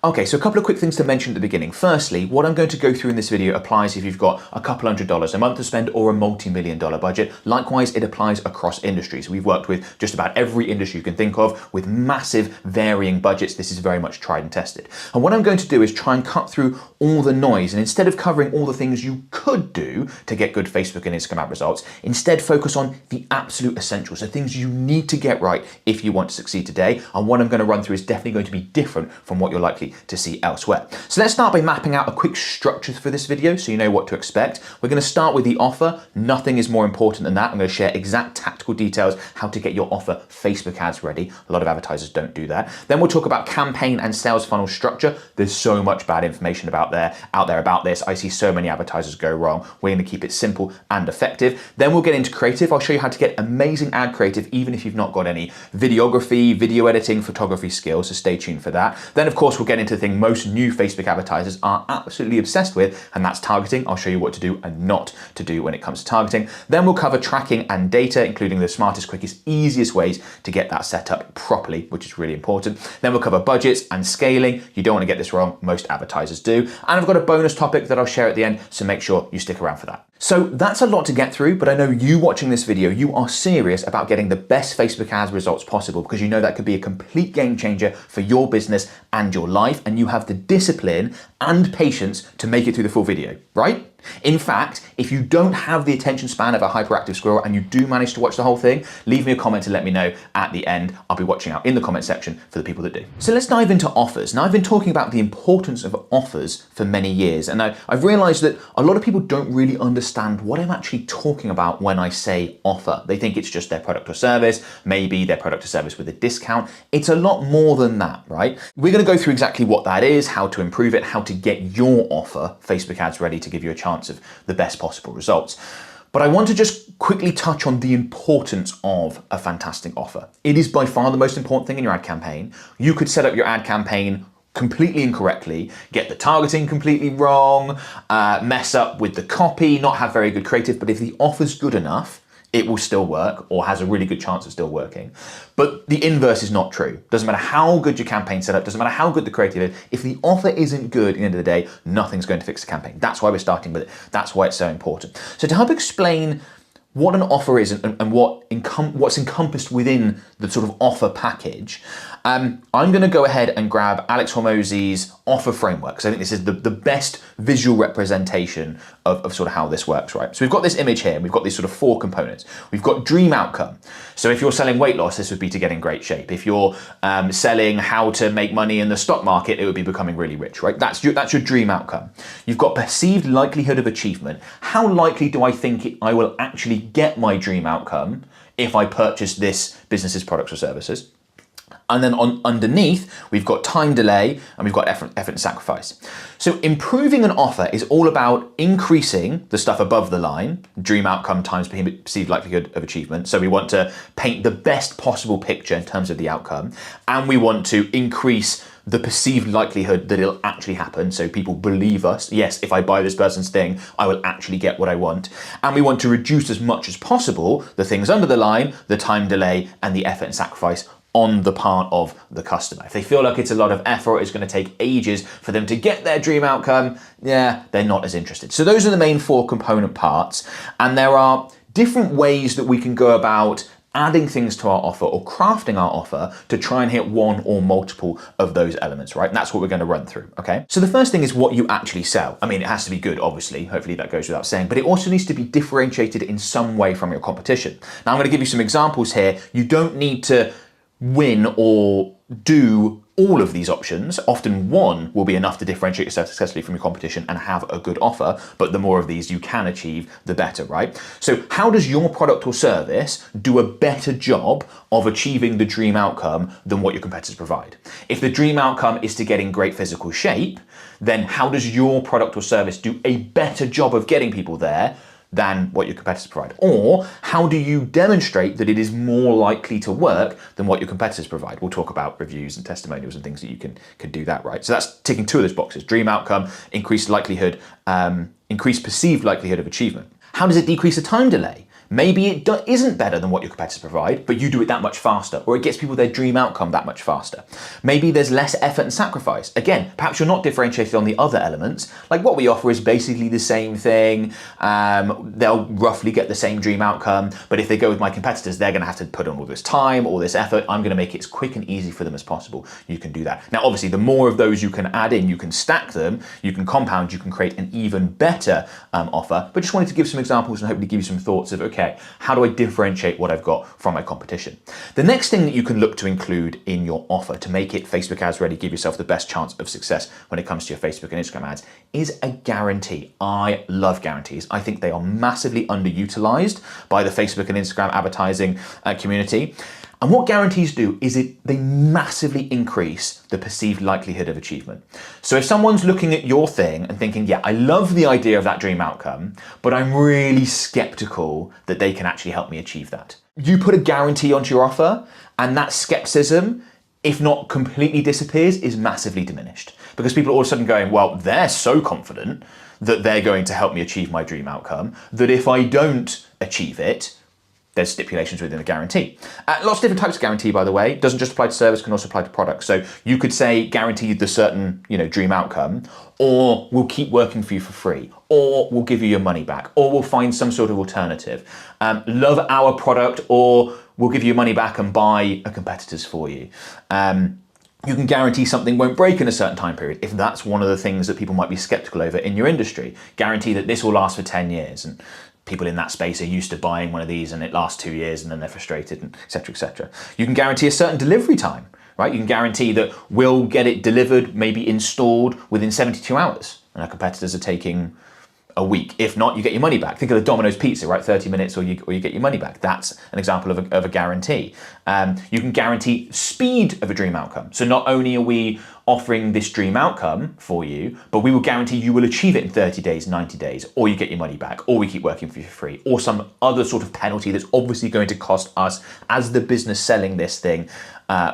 Okay, so a couple of quick things to mention at the beginning. Firstly, what I'm going to go through in this video applies if you've got a couple $100 a month to spend or a multi-million-dollar budget. Likewise, it applies across industries. We've worked with just about every industry you can think of with massive varying budgets. This is very much tried and tested. And what I'm going to do is try and cut through all the noise, and instead of covering all the things you could do to get good Facebook and Instagram ad results, instead focus on the absolute essentials, the things you need to get right if you want to succeed today. And what I'm going to run through is definitely going to be different from what you're likely to see elsewhere. So let's start by mapping out a quick structure for this video so you know what to expect. We're going to start with the offer. Nothing is more important than that. I'm going to share exact tactical details, how to get your offer Facebook ads ready. A lot of advertisers don't do that. Then we'll talk about campaign and sales funnel structure. There's so much bad information out there about this. I see so many advertisers go wrong. We're going to keep it simple and effective. Then we'll get into creative. I'll show you how to get amazing ad creative even if you've not got any videography, video editing, photography skills, so stay tuned for that. Then of course we'll get into the thing most new Facebook advertisers are absolutely obsessed with, and that's targeting. I'll show you what to do and not to do when it comes to targeting. Then we'll cover tracking and data, including the smartest, quickest, easiest ways to get that set up properly, which is really important. Then we'll cover budgets and scaling. You don't want to get this wrong. Most advertisers do. And I've got a bonus topic that I'll share at the end, so make sure you stick around for that. So that's a lot to get through, but I know you watching this video, you are serious about getting the best Facebook ads results possible because you know that could be a complete game changer for your business and your life, and you have the discipline and patience to make it through the full video, right? In fact, if you don't have the attention span of a hyperactive squirrel and you do manage to watch the whole thing, leave me a comment to let me know at the end. I'll be watching out in the comment section for the people that do. So let's dive into offers. Now, I've been talking about the importance of offers for many years, and I've realized that a lot of people don't really understand what I'm actually talking about when I say offer. They think it's just their product or service, maybe their product or service with a discount. It's a lot more than that, right? We're going to go through exactly what that is, how to improve it, how to get your offer Facebook ads ready to give you a chance of the best possible results. But I want to just quickly touch on the importance of a fantastic offer. It is by far the most important thing in your ad campaign. You could set up your ad campaign completely incorrectly, get the targeting completely wrong, mess up with the copy, not have very good creative, but if the offer's good enough, it will still work or has a really good chance of still working. But the inverse is not true. Doesn't matter how good your campaign set up, doesn't matter how good the creative is, if the offer isn't good at the end of the day, nothing's going to fix the campaign. That's why we're starting with it. That's why it's so important. So to help explain what an offer is and what's encompassed within the sort of offer package, I'm going to go ahead and grab Alex Hormozi's offer framework, because I think this is the best visual representation of sort of how this works, right? So we've got this image here, and we've got these sort of four components. We've got dream outcome. So if you're selling weight loss, this would be to get in great shape. If you're selling how to make money in the stock market, it would be becoming really rich, right? That's your dream outcome. You've got perceived likelihood of achievement. How likely do I think I will actually get my dream outcome if I purchase this business's products or services? And then underneath, we've got time delay and we've got effort and sacrifice. So improving an offer is all about increasing the stuff above the line, dream outcome times perceived likelihood of achievement. So we want to paint the best possible picture in terms of the outcome. And we want to increase the perceived likelihood that it'll actually happen. So people believe us. Yes, if I buy this person's thing, I will actually get what I want. And we want to reduce as much as possible the things under the line, the time delay and the effort and sacrifice on the part of the customer. If they feel like it's a lot of effort, it's going to take ages for them to get their dream outcome, yeah, they're not as interested. So those are the main four component parts. And there are different ways that we can go about adding things to our offer or crafting our offer to try and hit one or multiple of those elements, right? And that's what we're going to run through, okay? So the first thing is what you actually sell. I mean, it has to be good, obviously. Hopefully that goes without saying, but it also needs to be differentiated in some way from your competition. Now, I'm going to give you some examples here. You don't need to win or do all of these options. Often one will be enough to differentiate yourself successfully from your competition and have a good offer, but the more of these you can achieve, the better, right? So how does your product or service do a better job of achieving the dream outcome than what your competitors provide? If the dream outcome is to get in great physical shape, then how does your product or service do a better job of getting people there than what your competitors provide? Or how do you demonstrate that it is more likely to work than what your competitors provide? We'll talk about reviews and testimonials and things that you can do that, right? So that's ticking two of those boxes: dream outcome, increased likelihood, increased perceived likelihood of achievement. How does it decrease the time delay? Maybe it isn't better than what your competitors provide, but you do it that much faster, or it gets people their dream outcome that much faster. Maybe there's less effort and sacrifice. Again, perhaps you're not differentiated on the other elements. Like what we offer is basically the same thing. They'll roughly get the same dream outcome, but if they go with my competitors, they're going to have to put on all this time, all this effort. I'm going to make it as quick and easy for them as possible. You can do that. Now, obviously, the more of those you can add in, you can stack them, you can compound, you can create an even better offer. But just wanted to give some examples and hopefully give you some thoughts of, okay, how do I differentiate what I've got from my competition? The next thing that you can look to include in your offer to make it Facebook ads ready, give yourself the best chance of success when it comes to your Facebook and Instagram ads, is a guarantee. I love guarantees. I think they are massively underutilized by the Facebook and Instagram advertising community. And what guarantees do is they massively increase the perceived likelihood of achievement. So if someone's looking at your thing and thinking, yeah, I love the idea of that dream outcome, but I'm really skeptical that they can actually help me achieve that. You put a guarantee onto your offer, and that skepticism, if not completely disappears, is massively diminished. Because people are all of a sudden going, well, they're so confident that they're going to help me achieve my dream outcome, that if I don't achieve it, there's stipulations within the guarantee. Lots of different types of guarantee, by the way. It doesn't just apply to service, can also apply to products. So you could say guarantee the certain, dream outcome, or we'll keep working for you for free, or we'll give you your money back, or we'll find some sort of alternative. Love our product, or we'll give you your money back and buy a competitor's for you. You can guarantee something won't break in a certain time period, if that's one of the things that people might be skeptical over in your industry. Guarantee that this will last for 10 years. And people in that space are used to buying one of these and it lasts 2 years and then they're frustrated, and et cetera, et cetera. You can guarantee a certain delivery time, right? You can guarantee that we'll get it delivered, maybe installed within 72 hours. And our competitors are taking a week. If not, you get your money back. Think of the Domino's pizza, right? 30 minutes or you get your money back. That's an example of a guarantee. You can guarantee speed of a dream outcome. So not only are we offering this dream outcome for you, but we will guarantee you will achieve it in 30 days, 90 days, or you get your money back, or we keep working for you for free, or some other sort of penalty that's obviously going to cost us as the business selling this thing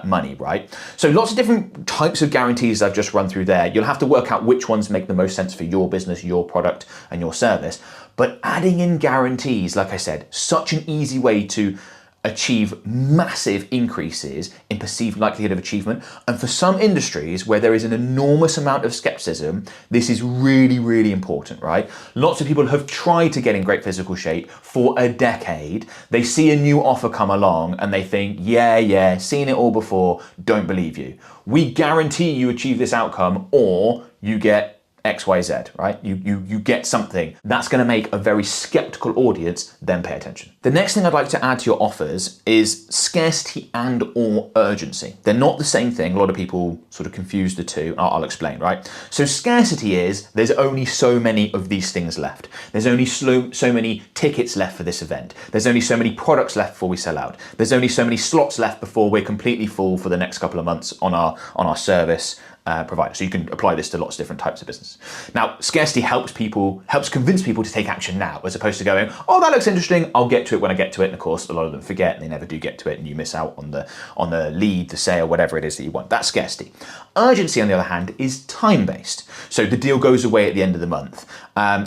money, right? So lots of different types of guarantees I've just run through there. You'll have to work out which ones make the most sense for your business, your product, and your service. But adding in guarantees, like I said, such an easy way to achieve massive increases in perceived likelihood of achievement. And for some industries where there is an enormous amount of skepticism, this is really, really important, right? Lots of people have tried to get in great physical shape for a decade. They see a new offer come along and they think, yeah, seen it all before, don't believe you. We guarantee you achieve this outcome or you get XYZ, right? You get something that's going to make a very skeptical audience then pay attention. The next thing I'd like to add to your offers is scarcity and or urgency. They're not the same thing. A lot of people sort of confuse the two. I'll explain, right? So scarcity is there's only so many of these things left. There's only so many tickets left for this event. There's only so many products left before we sell out. There's only so many slots left before we're completely full for the next couple of months on our service provider. So you can apply this to lots of different types of business. Now, scarcity helps convince people to take action now, as opposed to going, oh, that looks interesting, I'll get to it when I get to it. And of course, a lot of them forget and they never do get to it, and you miss out on the lead, the sale, whatever it is that you want. That's scarcity. Urgency, on the other hand, is time-based. So the deal goes away at the end of the month.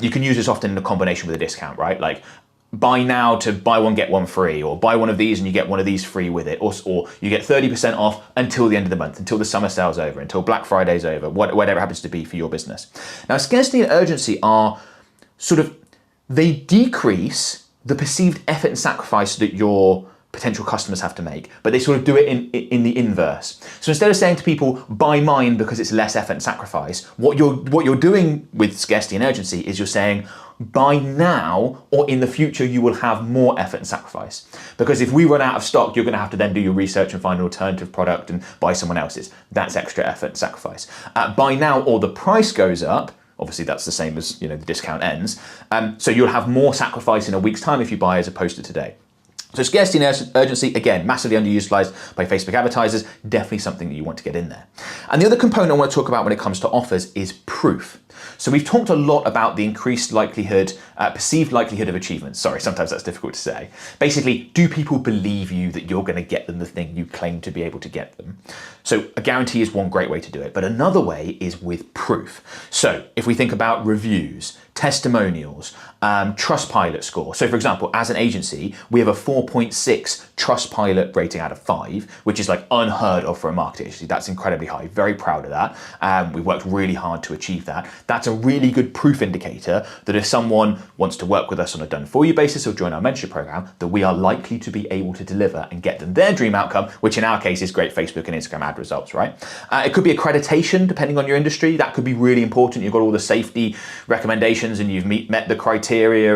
You can use this often in a combination with a discount, right? Like, buy now to buy one, get one free, or buy one of these and you get one of these free with it, or you get 30% off until the end of the month, until the summer sale's over, until Black Friday's over, whatever happens to be for your business. Now, scarcity and urgency are they decrease the perceived effort and sacrifice that your potential customers have to make, but they sort of do it in the inverse. So instead of saying to people, buy mine because it's less effort and sacrifice, what you're doing with scarcity and urgency is you're saying, buy now, or in the future you will have more effort and sacrifice. Because if we run out of stock, you're going to have to then do your research and find an alternative product and buy someone else's. That's extra effort and sacrifice. Buy now, or the price goes up. Obviously, that's the same as the discount ends. So you'll have more sacrifice in a week's time if you buy as opposed to today. So scarcity and urgency, again, massively underutilized by Facebook advertisers, definitely something that you want to get in there. And the other component I want to talk about when it comes to offers is proof. So we've talked a lot about the increased likelihood, perceived likelihood of achievement. Sorry, sometimes that's difficult to say. Basically, do people believe you that you're going to get them the thing you claim to be able to get them? So a guarantee is one great way to do it, but another way is with proof. So if we think about reviews, testimonials, Trustpilot score. So for example, as an agency, we have a 4.6 Trustpilot rating out of 5, which is like unheard of for a marketing agency. That's incredibly high. Very proud of that. We've worked really hard to achieve that. That's a really good proof indicator that if someone wants to work with us on a done for you basis or join our mentorship program, that we are likely to be able to deliver and get them their dream outcome, which in our case is great Facebook and Instagram ad results, right? It could be accreditation depending on your industry. That could be really important. You've got all the safety recommendations and you've met the criteria,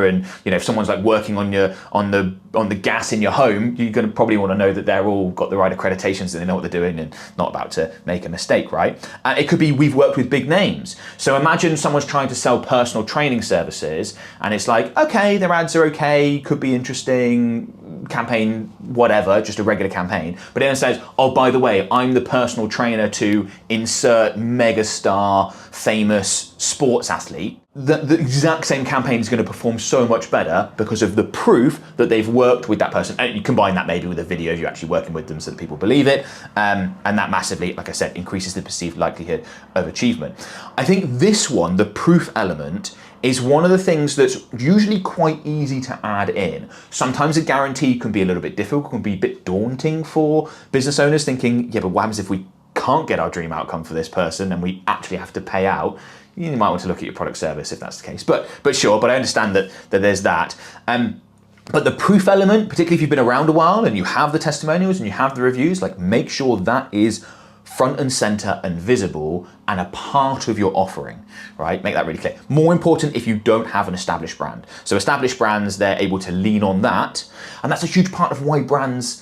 and if someone's like working on the gas in your home, you're going to probably want to know that they're all got the right accreditations and they know what they're doing and not about to make a mistake, right? It could be we've worked with big names. So imagine someone's trying to sell personal training services and it's like, okay, their ads are okay, could be interesting, campaign, whatever, just a regular campaign. But then it says, oh, by the way, I'm the personal trainer to insert megastar famous sports athlete. The exact same campaign is going to perform so much better because of the proof that they've worked with that person. And you combine that maybe with a video of you actually working with them so that people believe it. And that massively, like I said, increases the perceived likelihood of achievement. I think this one, the proof element, is one of the things that's usually quite easy to add in. Sometimes a guarantee can be a little bit difficult, can be a bit daunting for business owners thinking, yeah, but what happens if we can't get our dream outcome for this person and we actually have to pay out? You might want to look at your product service if that's the case. But sure, but I understand that there's that. But the proof element, particularly if you've been around a while and you have the testimonials and you have the reviews, like make sure that is front and center and visible and a part of your offering, right? Make that really clear. More important if you don't have an established brand. So established brands, they're able to lean on that. And that's a huge part of why brand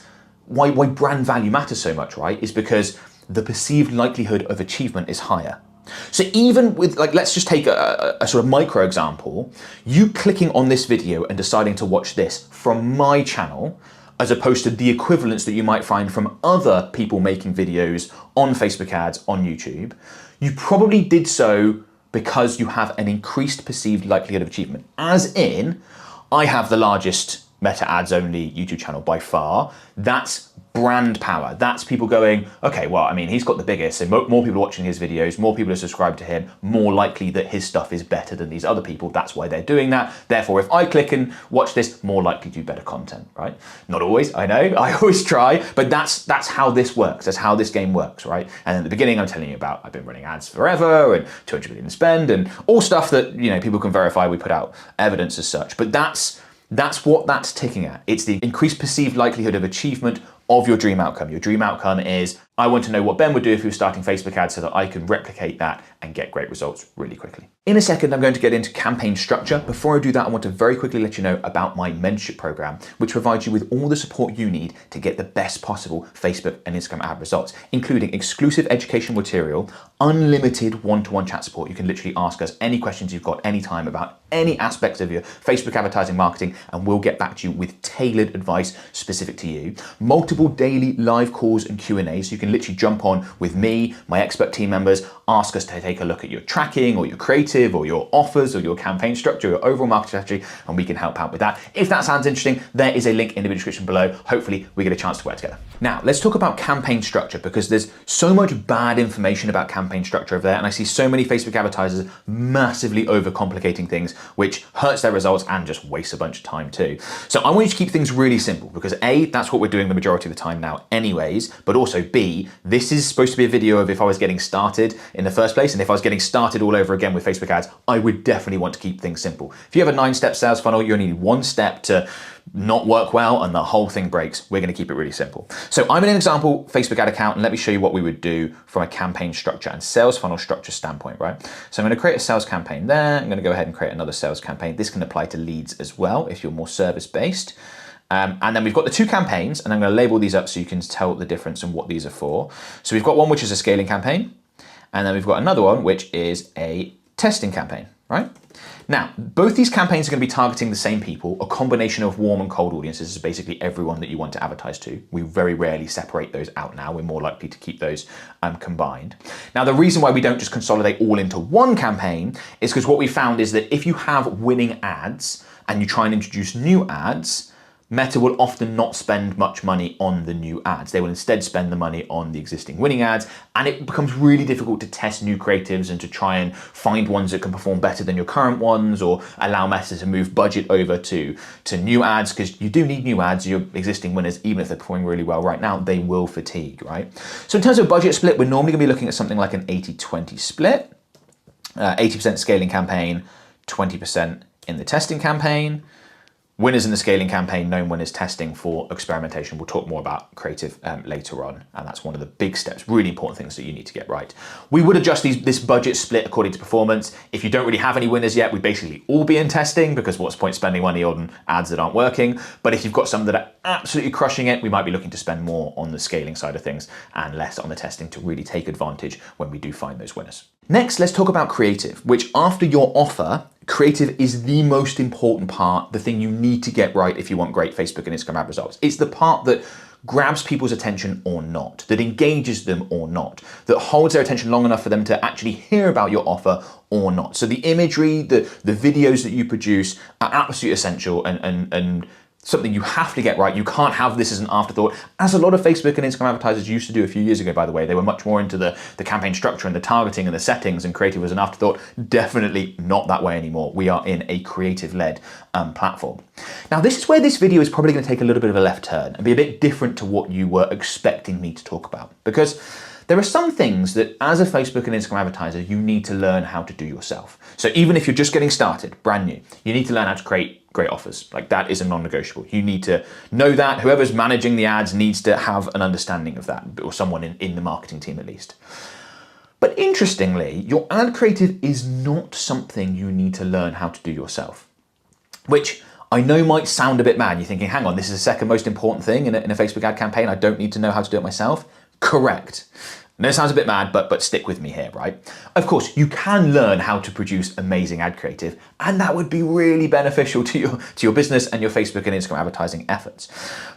value matters so much, right? Is because the perceived likelihood of achievement is higher. So even with, like, let's just take a sort of micro example, you clicking on this video and deciding to watch this from my channel, as opposed to the equivalents that you might find from other people making videos on Facebook ads, on YouTube, you probably did so because you have an increased perceived likelihood of achievement. As in, I have the largest Meta ads only YouTube channel by far. That's brand power. That's people going, okay, well, I mean, he's got the biggest, so more people are watching his videos, more people are subscribed to him, more likely that his stuff is better than these other people. That's why they're doing that. Therefore, if I click and watch this, more likely to do better content, right? Not always, I know, I always try, but that's how this works. That's how this game works, right? And in the beginning, I'm telling you about, I've been running ads forever and 200 million in spend and all stuff that, people can verify. We put out evidence as such, but that's what that's ticking at. It's the increased perceived likelihood of achievement of your dream outcome. Your dream outcome is, I want to know what Ben would do if he was starting Facebook ads so that I can replicate that and get great results really quickly. In a second, I'm going to get into campaign structure. Before I do that, I want to very quickly let you know about my mentorship program, which provides you with all the support you need to get the best possible Facebook and Instagram ad results, including exclusive educational material, unlimited one-to-one chat support. You can literally ask us any questions you've got anytime about any aspects of your Facebook advertising marketing, and we'll get back to you with tailored advice specific to you. Multiple daily live calls and Q&As, so you can literally jump on with me, my expert team members, ask us to take a look at your tracking or your creative or your offers or your campaign structure, your overall marketing strategy, and we can help out with that. If that sounds interesting, there is a link in the description below. Hopefully we get a chance to work together. Now, let's talk about campaign structure, because there's so much bad information about campaign structure over there, and I see so many Facebook advertisers massively overcomplicating things, which hurts their results and just wastes a bunch of time too. So I want you to keep things really simple, because A, that's what we're doing the majority of the time now anyways, but also B, this is supposed to be a video of if I was getting started in the first place, and if I was getting started all over again with Facebook ads, I would definitely want to keep things simple. If you have a 9-step sales funnel, you only need one step to not work well and the whole thing breaks. We're going to keep it really simple. So I'm in an example Facebook ad account, and let me show you what we would do from a campaign structure and sales funnel structure standpoint, right? So I'm going to create a sales campaign there. I'm going to go ahead and create another sales campaign. This can apply to leads as well if you're more service-based. And then we've got the two campaigns, and I'm going to label these up so you can tell the difference and what these are for. So we've got one which is a scaling campaign, and then we've got another one which is a testing campaign, right? Now, both these campaigns are going to be targeting the same people, a combination of warm and cold audiences. This is basically everyone that you want to advertise to. We very rarely separate those out now. We're more likely to keep those combined. Now, the reason why we don't just consolidate all into one campaign is because what we found is that if you have winning ads and you try and introduce new ads, Meta will often not spend much money on the new ads. They will instead spend the money on the existing winning ads, and it becomes really difficult to test new creatives and to try and find ones that can perform better than your current ones, or allow Meta to move budget over to new ads, because you do need new ads. Your existing winners, even if they're performing really well right now, they will fatigue, right? So in terms of budget split, we're normally gonna be looking at something like an 80-20 split, 80% scaling campaign, 20% in the testing campaign. Winners in the scaling campaign, known winners testing for experimentation. We'll talk more about creative later on, and that's one of the big steps, really important things that you need to get right. We would adjust this budget split according to performance. If you don't really have any winners yet, we'd basically all be in testing, because what's the point spending money on ads that aren't working? But if you've got some that are absolutely crushing it, we might be looking to spend more on the scaling side of things and less on the testing to really take advantage when we do find those winners. Next, let's talk about creative, which after your offer, creative is the most important part, the thing you need to get right if you want great Facebook and Instagram ad results. It's the part that grabs people's attention or not, that engages them or not, that holds their attention long enough for them to actually hear about your offer or not. So the imagery, the videos that you produce are absolutely essential and something you have to get right. You can't have this as an afterthought, as a lot of Facebook and Instagram advertisers used to do a few years ago, by the way. They were much more into the campaign structure and the targeting and the settings, and creative was an afterthought. Definitely not that way anymore. We are in a creative-led platform. Now, this is where this video is probably going to take a little bit of a left turn and be a bit different to what you were expecting me to talk about, because there are some things that as a Facebook and Instagram advertiser, you need to learn how to do yourself. So even if you're just getting started, brand new, you need to learn how to create great offers. Like, that is a non-negotiable. You need to know that. Whoever's managing the ads needs to have an understanding of that, or someone in the marketing team at least. But interestingly, your ad creative is not something you need to learn how to do yourself, which I know might sound a bit mad. You're thinking, hang on, this is the second most important thing in a Facebook ad campaign. I don't need to know how to do it myself. Correct. I know it sounds a bit mad, but stick with me here, right? Of course, you can learn how to produce amazing ad creative, and that would be really beneficial to your business and your Facebook and Instagram advertising efforts.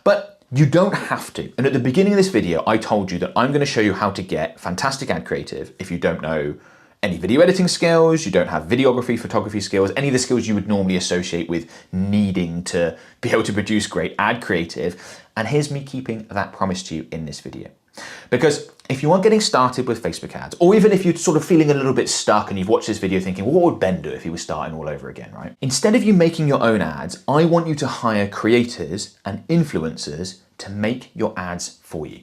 But you don't have to. And at the beginning of this video, I told you that I'm going to show you how to get fantastic ad creative if you don't know any video editing skills, you don't have videography, photography skills, any of the skills you would normally associate with needing to be able to produce great ad creative. And here's me keeping that promise to you in this video. Because if you are getting started with Facebook ads, or even if you're sort of feeling a little bit stuck and you've watched this video thinking, well, what would Ben do if he was starting all over again, right? Instead of you making your own ads, I want you to hire creators and influencers to make your ads for you.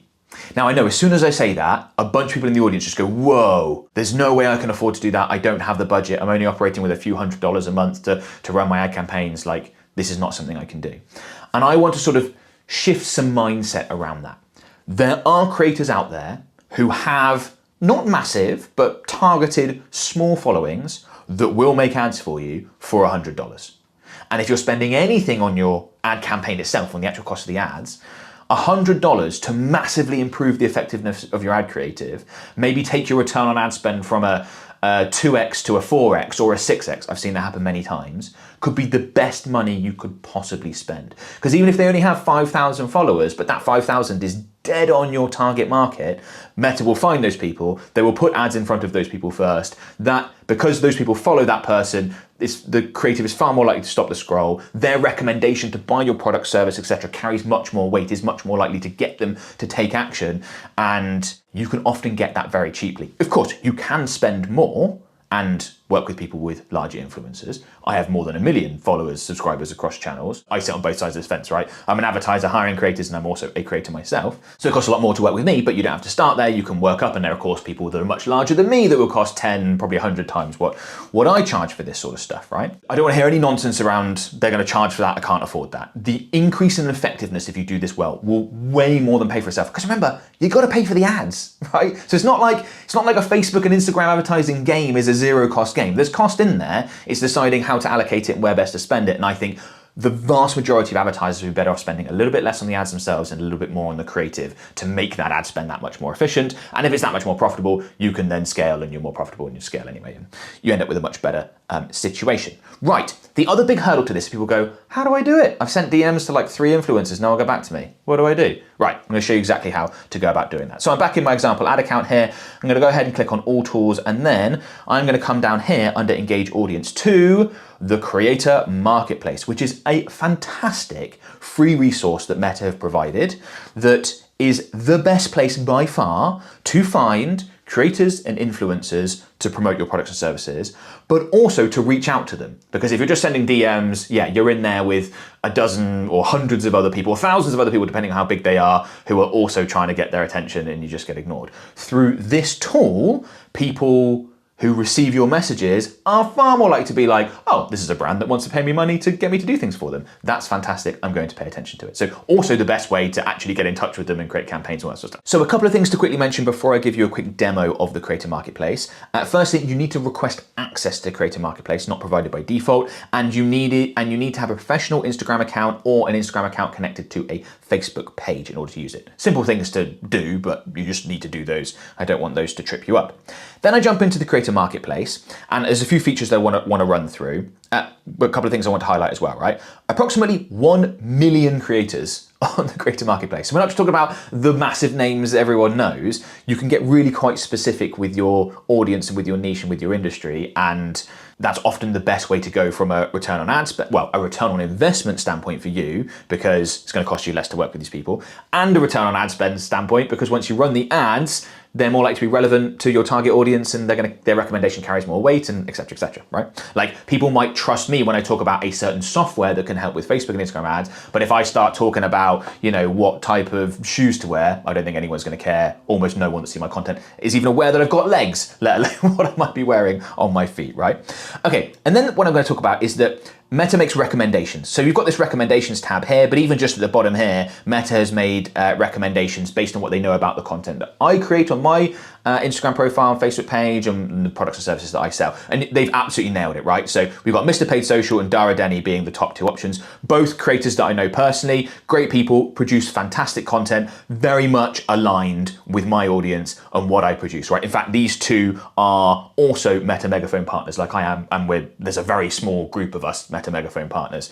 Now, I know as soon as I say that, a bunch of people in the audience just go, whoa, there's no way I can afford to do that. I don't have the budget. I'm only operating with a few $100s a month to run my ad campaigns. Like, this is not something I can do. And I want to sort of shift some mindset around that. There are creators out there who have not massive, but targeted small followings that will make ads for you for $100. And if you're spending anything on your ad campaign itself, on the actual cost of the ads, $100 to massively improve the effectiveness of your ad creative, maybe take your return on ad spend from a 2x to a 4x or a 6x, I've seen that happen many times, could be the best money you could possibly spend. Because even if they only have 5,000 followers, but that 5,000 is dead on your target market, Meta will find those people, they will put ads in front of those people first. That, because those people follow that person, the creative is far more likely to stop the scroll. Their recommendation to buy your product, service, etc. carries much more weight, is much more likely to get them to take action, and you can often get that very cheaply. Of course, you can spend more and work with people with larger influencers. I have more than 1 million followers, subscribers across channels. I sit on both sides of the fence, right? I'm an advertiser hiring creators, and I'm also a creator myself. So it costs a lot more to work with me, but you don't have to start there. You can work up, and there are, of course, people that are much larger than me that will cost 10, probably 100 times what I charge for this sort of stuff, right? I don't want to hear any nonsense around they're going to charge for that, I can't afford that. The increase in effectiveness if you do this well will way more than pay for itself. Because remember, you got to pay for the ads, right? So it's not like a Facebook and Instagram advertising game is a zero cost game. There's cost in there. It's deciding how to allocate it and where best to spend it. And I think the vast majority of advertisers would be better off spending a little bit less on the ads themselves and a little bit more on the creative to make that ad spend that much more efficient. And if it's that much more profitable, you can then scale, and you're more profitable and you scale anyway. And you end up with a much better situation. Right, the other big hurdle to this, people go, how do I do it? I've sent DMs to like 3 influencers, no one got back to me. What do I do? Right, I'm gonna show you exactly how to go about doing that. So I'm back in my example ad account here. I'm gonna go ahead and click on all tools, and then I'm gonna come down here under engage audience to the Creator Marketplace, which is a fantastic free resource that Meta have provided that is the best place by far to find creators and influencers to promote your products and services, but also to reach out to them. Because if you're just sending DMs, yeah, you're in there with a dozen or hundreds of other people, or thousands of other people, depending on how big they are, who are also trying to get their attention, and you just get ignored. Through this tool, people who receive your messages are far more likely to be like, oh, this is a brand that wants to pay me money to get me to do things for them. That's fantastic, I'm going to pay attention to it. So also the best way to actually get in touch with them and create campaigns and all that sort of stuff. So a couple of things to quickly mention before I give you a quick demo of the Creator Marketplace. Firstly, you need to request access to Creator Marketplace, not provided by default, and you need to have a professional Instagram account or an Instagram account connected to a Facebook page in order to use it. Simple things to do, but you just need to do those. I don't want those to trip you up. Then I jump into the Creator Marketplace, and there's a few features that I want to run through, but a couple of things I want to highlight as well, right? Approximately 1 million creators on the Creator Marketplace. So we're not just talking about the massive names everyone knows. You can get really quite specific with your audience and with your niche and with your industry, and that's often the best way to go from a return on ad spend, well, a return on investment standpoint for you, because it's going to cost you less to work with these people, and a return on ad spend standpoint, because once you run the ads, they're more likely to be relevant to your target audience, and their recommendation carries more weight, and et cetera, right? Like, people might trust me when I talk about a certain software that can help with Facebook and Instagram ads, but if I start talking about, you know, what type of shoes to wear, I don't think anyone's going to care. Almost no one that sees my content is even aware that I've got legs, let alone what I might be wearing on my feet, right? Okay, and then what I'm going to talk about is that Meta makes recommendations. So you've got this recommendations tab here, but even just at the bottom here, Meta has made recommendations based on what they know about the content that I create on my Instagram profile, Facebook page, and the products and services that I sell. And they've absolutely nailed it, right? So we've got Mr. Paid Social and Dara Denny being the top 2 options, both creators that I know personally, great people, produce fantastic content, very much aligned with my audience and what I produce, right? In fact, these 2 are also Meta Megaphone partners like I am, and there's a very small group of us Meta Megaphone partners,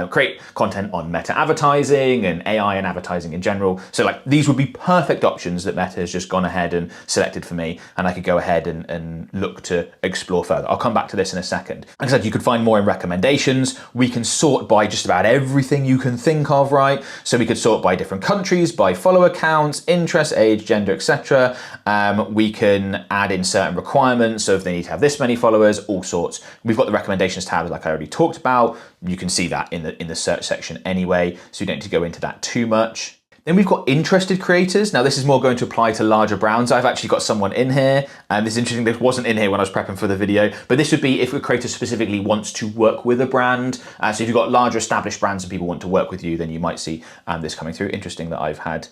create content on Meta advertising and AI and advertising in general. So like, these would be perfect options that Meta has just gone ahead and selected for me, and I could go ahead and look to explore further. I'll come back to this in a second. Like I said, you could find more in recommendations. We can sort by just about everything you can think of, right? So we could sort by different countries, by follower counts, interest, age, gender, etc. We can add in certain requirements of they need to have this many followers, all sorts. We've got the recommendations tab, like I already talked about. You can see that in the search section anyway, so you don't need to go into that too much. Then we've got interested creators. Now this is more going to apply to larger brands. I've actually got someone in here, and this is interesting, this wasn't in here when I was prepping for the video, but this would be if a creator specifically wants to work with a brand. So if you've got larger established brands and people want to work with you, then you might see this coming through. Interesting that I've had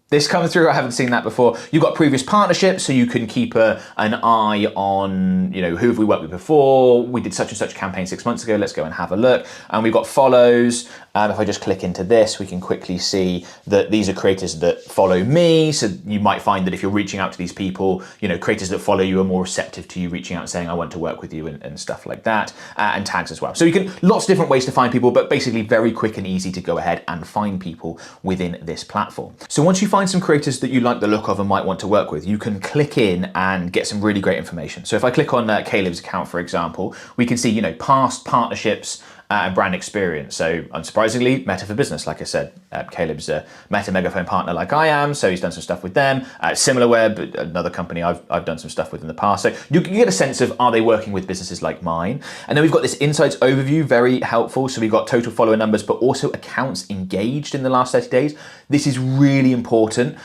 this coming through. I haven't seen that before. You've got previous partnerships, so you can keep an eye on, you know, who have we worked with before? We did such and such campaign 6 months ago. Let's go and have a look. And we've got follows. If I just click into this, we can quickly see that these are creators that follow me. So you might find that if you're reaching out to these people, you know, creators that follow you are more receptive to you reaching out and saying, I want to work with you, and stuff like that, and tags as well. So you can, lots of different ways to find people, but basically very quick and easy to go ahead and find people within this platform. So once you find some creators that you like the look of and might want to work with, you can click in and get some really great information. So if I click on Caleb's account, for example, we can see, you know, past partnerships and brand experience. So unsurprisingly, Meta for Business, like I said, Caleb's a Meta Megaphone partner like I am, so he's done some stuff with them. SimilarWeb, another company I've done some stuff with in the past. So you can get a sense of, are they working with businesses like mine? And then we've got this insights overview, very helpful. So we've got total follower numbers, but also accounts engaged in the last 30 days. This is really important.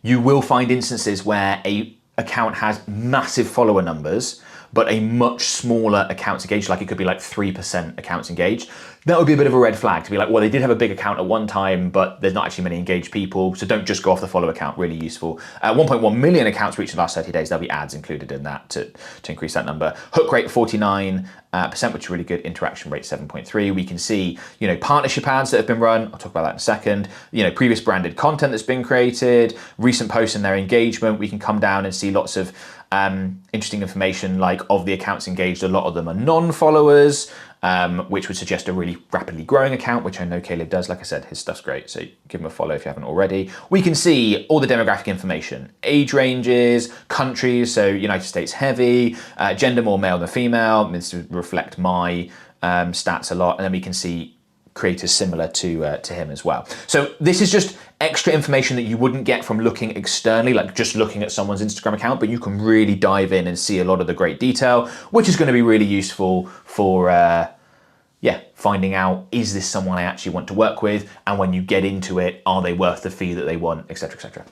You will find instances where a account has massive follower numbers, but a much smaller accounts engaged, like it could be like 3% accounts engaged. That would be a bit of a red flag to be like, well, they did have a big account at one time, but there's not actually many engaged people. So don't just go off the follow account, really useful. 1.1 million accounts reached in the last 30 days. There'll be ads included in that to increase that number. Hook rate 49%, which is really good. Interaction rate 7.3. We can see, you know, partnership ads that have been run. I'll talk about that in a second. You know, previous branded content that's been created, recent posts and their engagement. We can come down and see lots of Interesting information like of the accounts engaged, a lot of them are non-followers, which would suggest a really rapidly growing account, which I know Caleb does. Like I said, his stuff's great, so give him a follow if you haven't already. We can see all the demographic information, age ranges, countries, so United States heavy, gender more male than female, means to reflect my stats a lot, and then we can see creators similar to him as well. So this is just extra information that you wouldn't get from looking externally, like just looking at someone's Instagram account, but you can really dive in and see a lot of the great detail, which is going to be really useful for finding out, is this someone I actually want to work with? And when you get into it, are they worth the fee that they want, etc., etc.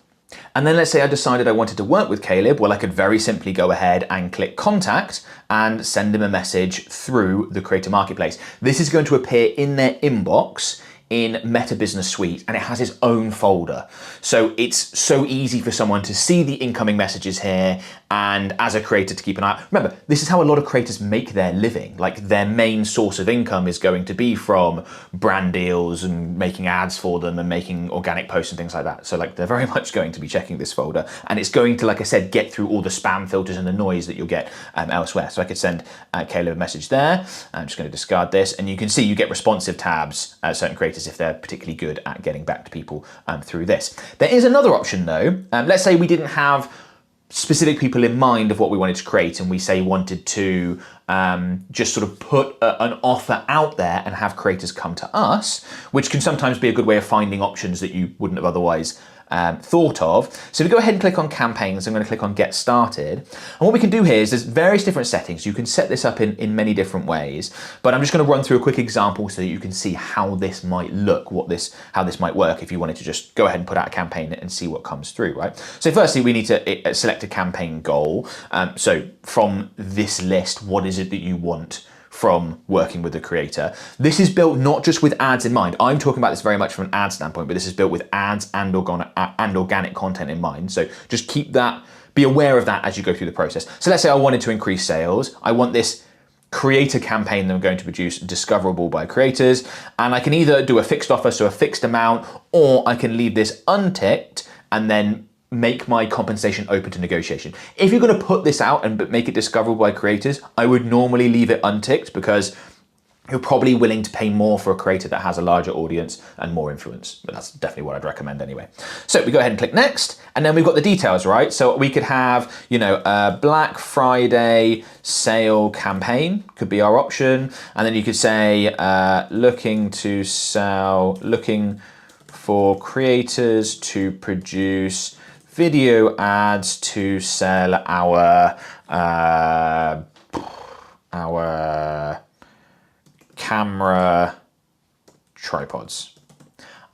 And then let's say I decided I wanted to work with Caleb. Well, I could very simply go ahead and click contact and send him a message through the Creator Marketplace. This is going to appear in their inbox in Meta Business Suite, and it has its own folder. So it's so easy for someone to see the incoming messages here, and as a creator to keep an eye out. Remember, this is how a lot of creators make their living. Like their main source of income is going to be from brand deals and making ads for them and making organic posts and things like that. So like they're very much going to be checking this folder, and it's going to, like I said, get through all the spam filters and the noise that you'll get elsewhere. So I could send Caleb a message there. I'm just going to discard this, and you can see you get responsive tabs, certain creators, if they're particularly good at getting back to people through this. There is another option though. Let's say we didn't have specific people in mind of what we wanted to create, and we say wanted to just sort of put an offer out there and have creators come to us, which can sometimes be a good way of finding options that you wouldn't have otherwise thought of. So if we go ahead and click on campaigns, I'm going to click on get started. And what we can do here is there's various different settings. You can set this up in many different ways, but I'm just going to run through a quick example so that you can see how this might look, how this might work if you wanted to just go ahead and put out a campaign and see what comes through, right? So firstly, we need to select a campaign goal. So from this list, what is it that you want from working with the creator? This is built not just with ads in mind. I'm talking about this very much from an ad standpoint, but this is built with ads and organic content in mind. So just keep that, be aware of that as you go through the process. So let's say I wanted to increase sales. I want this creator campaign that I'm going to produce discoverable by creators. And I can either do a fixed offer, so a fixed amount, or I can leave this unticked and then make my compensation open to negotiation. If you're going to put this out and make it discoverable by creators, I would normally leave it unticked because you're probably willing to pay more for a creator that has a larger audience and more influence. But that's definitely what I'd recommend anyway. So we go ahead and click next, and then we've got the details, right? So we could have, a Black Friday sale campaign could be our option. And then you could say, looking for creators to produce video ads to sell our camera tripods.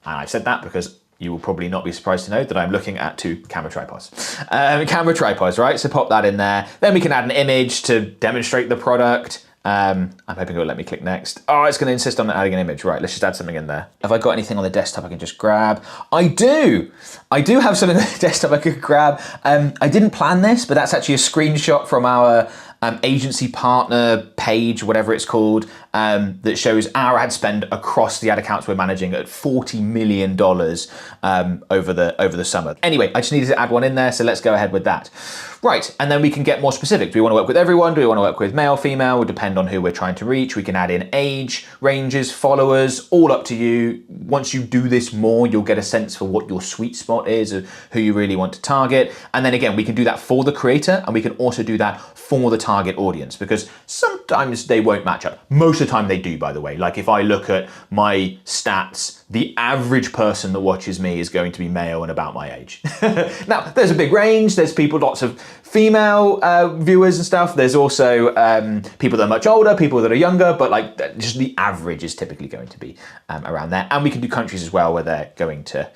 And I said that because you will probably not be surprised to know that I'm looking at 2 camera tripods. Camera tripods, right? So pop that in there. Then we can add an image to demonstrate the product. I'm hoping it'll let me click next. Oh, it's going to insist on adding an image. Right, let's just add something in there. Have I got anything on the desktop I can just grab? I do have something on the desktop I could grab. I didn't plan this, but that's actually a screenshot from our agency partner page, whatever it's called, that shows our ad spend across the ad accounts we're managing at $40 million over the summer. Anyway, I just needed to add one in there, so let's go ahead with that. Right, and then we can get more specific. Do we want to work with everyone? Do we want to work with male, female? It would depend on who we're trying to reach. We can add in age, ranges, followers, all up to you. Once you do this more, you'll get a sense for what your sweet spot is, of who you really want to target. And then again, we can do that for the creator, and we can also do that for the target audience, because sometimes they won't match up. Most of the time they do, by the way. Like if I look at my stats, the average person that watches me is going to be male and about my age. Now, there's a big range. There's people, lots of female viewers and stuff. There's also people that are much older, people that are younger, but like just the average is typically going to be around there. And we can do countries as well where they're going to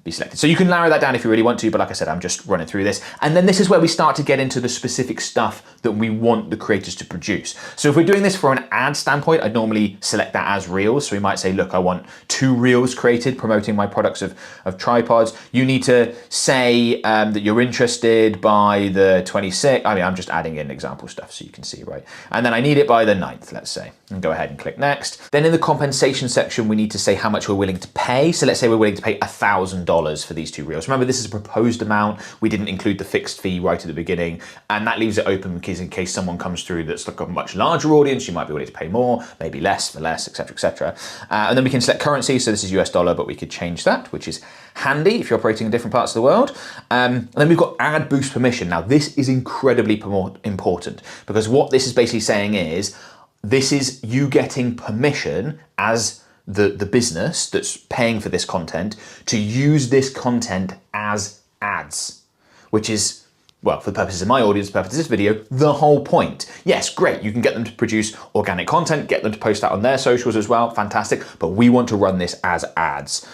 be selected. So you can narrow that down if you really want to, but like I said, I'm just running through this. And then this is where we start to get into the specific stuff that we want the creators to produce. So if we're doing this for an ad standpoint, I'd normally select that as reels. So we might say, look, I want 2 reels created promoting my products of tripods. You need to say that you're interested by by the 26th. I mean, I'm just adding in example stuff so you can see, right? And then I need it by the 9th, let's say, and go ahead and click next. Then in the compensation section, we need to say how much we're willing to pay. So let's say we're willing to pay $1,000 for these 2 reels. Remember, this is a proposed amount. We didn't include the fixed fee right at the beginning, and that leaves it open in case someone comes through that's like a much larger audience, you might be willing to pay more, maybe less for less, etc., etc. And then we can select currency. So this is US dollar, but we could change that, which is handy if you're operating in different parts of the world. And then we've got add boost permission. Now this is incredibly important, because what this is basically saying is this is you getting permission as the business that's paying for this content to use this content as ads, which is, well, for the purposes of my audience, purposes of this video, the whole point. Yes, great, you can get them to produce organic content, get them to post that on their socials as well, fantastic, but we want to run this as ads.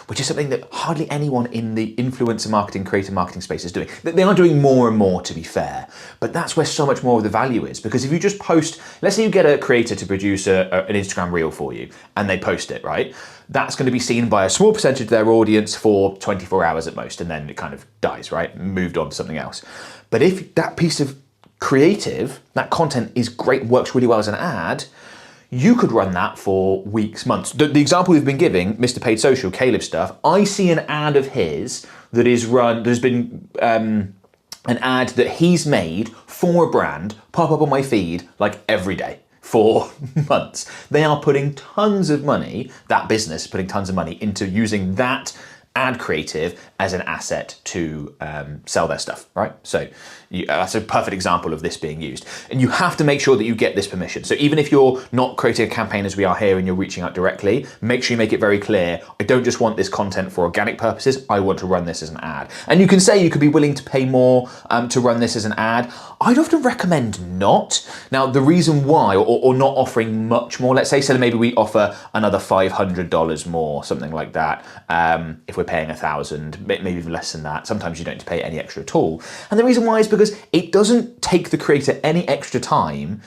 Which is something that hardly anyone in the influencer marketing, creator marketing space is doing. They are doing more and more, to be fair, but that's where so much more of the value is. Because if you just post, let's say you get a creator to produce an Instagram reel for you and they post it, right? That's going to be seen by a small percentage of their audience for 24 hours at most, and then it kind of dies, right? Moved on to something else. But if that piece of creative, that content is great, works really well as an ad, you could run that for weeks, months. The example we've been giving, Mr. Paid Social, Caleb stuff, I see an ad of his that is run, there's been an ad that he's made for a brand pop up on my feed like every day for months. They are putting tons of money, that business is putting tons of money into using that ad creative as an asset to sell their stuff, right? So that's a perfect example of this being used. And you have to make sure that you get this permission. So even if you're not creating a campaign as we are here and you're reaching out directly, make sure you make it very clear, I don't just want this content for organic purposes, I want to run this as an ad. And you can say you could be willing to pay more to run this as an ad. I'd often recommend not. Now, the reason why, or not offering much more, let's say, so maybe we offer another $500 more, something like that, if we're paying $1,000, maybe even less than that. Sometimes you don't need to pay any extra at all. And the reason why is because it doesn't take the creator any extra time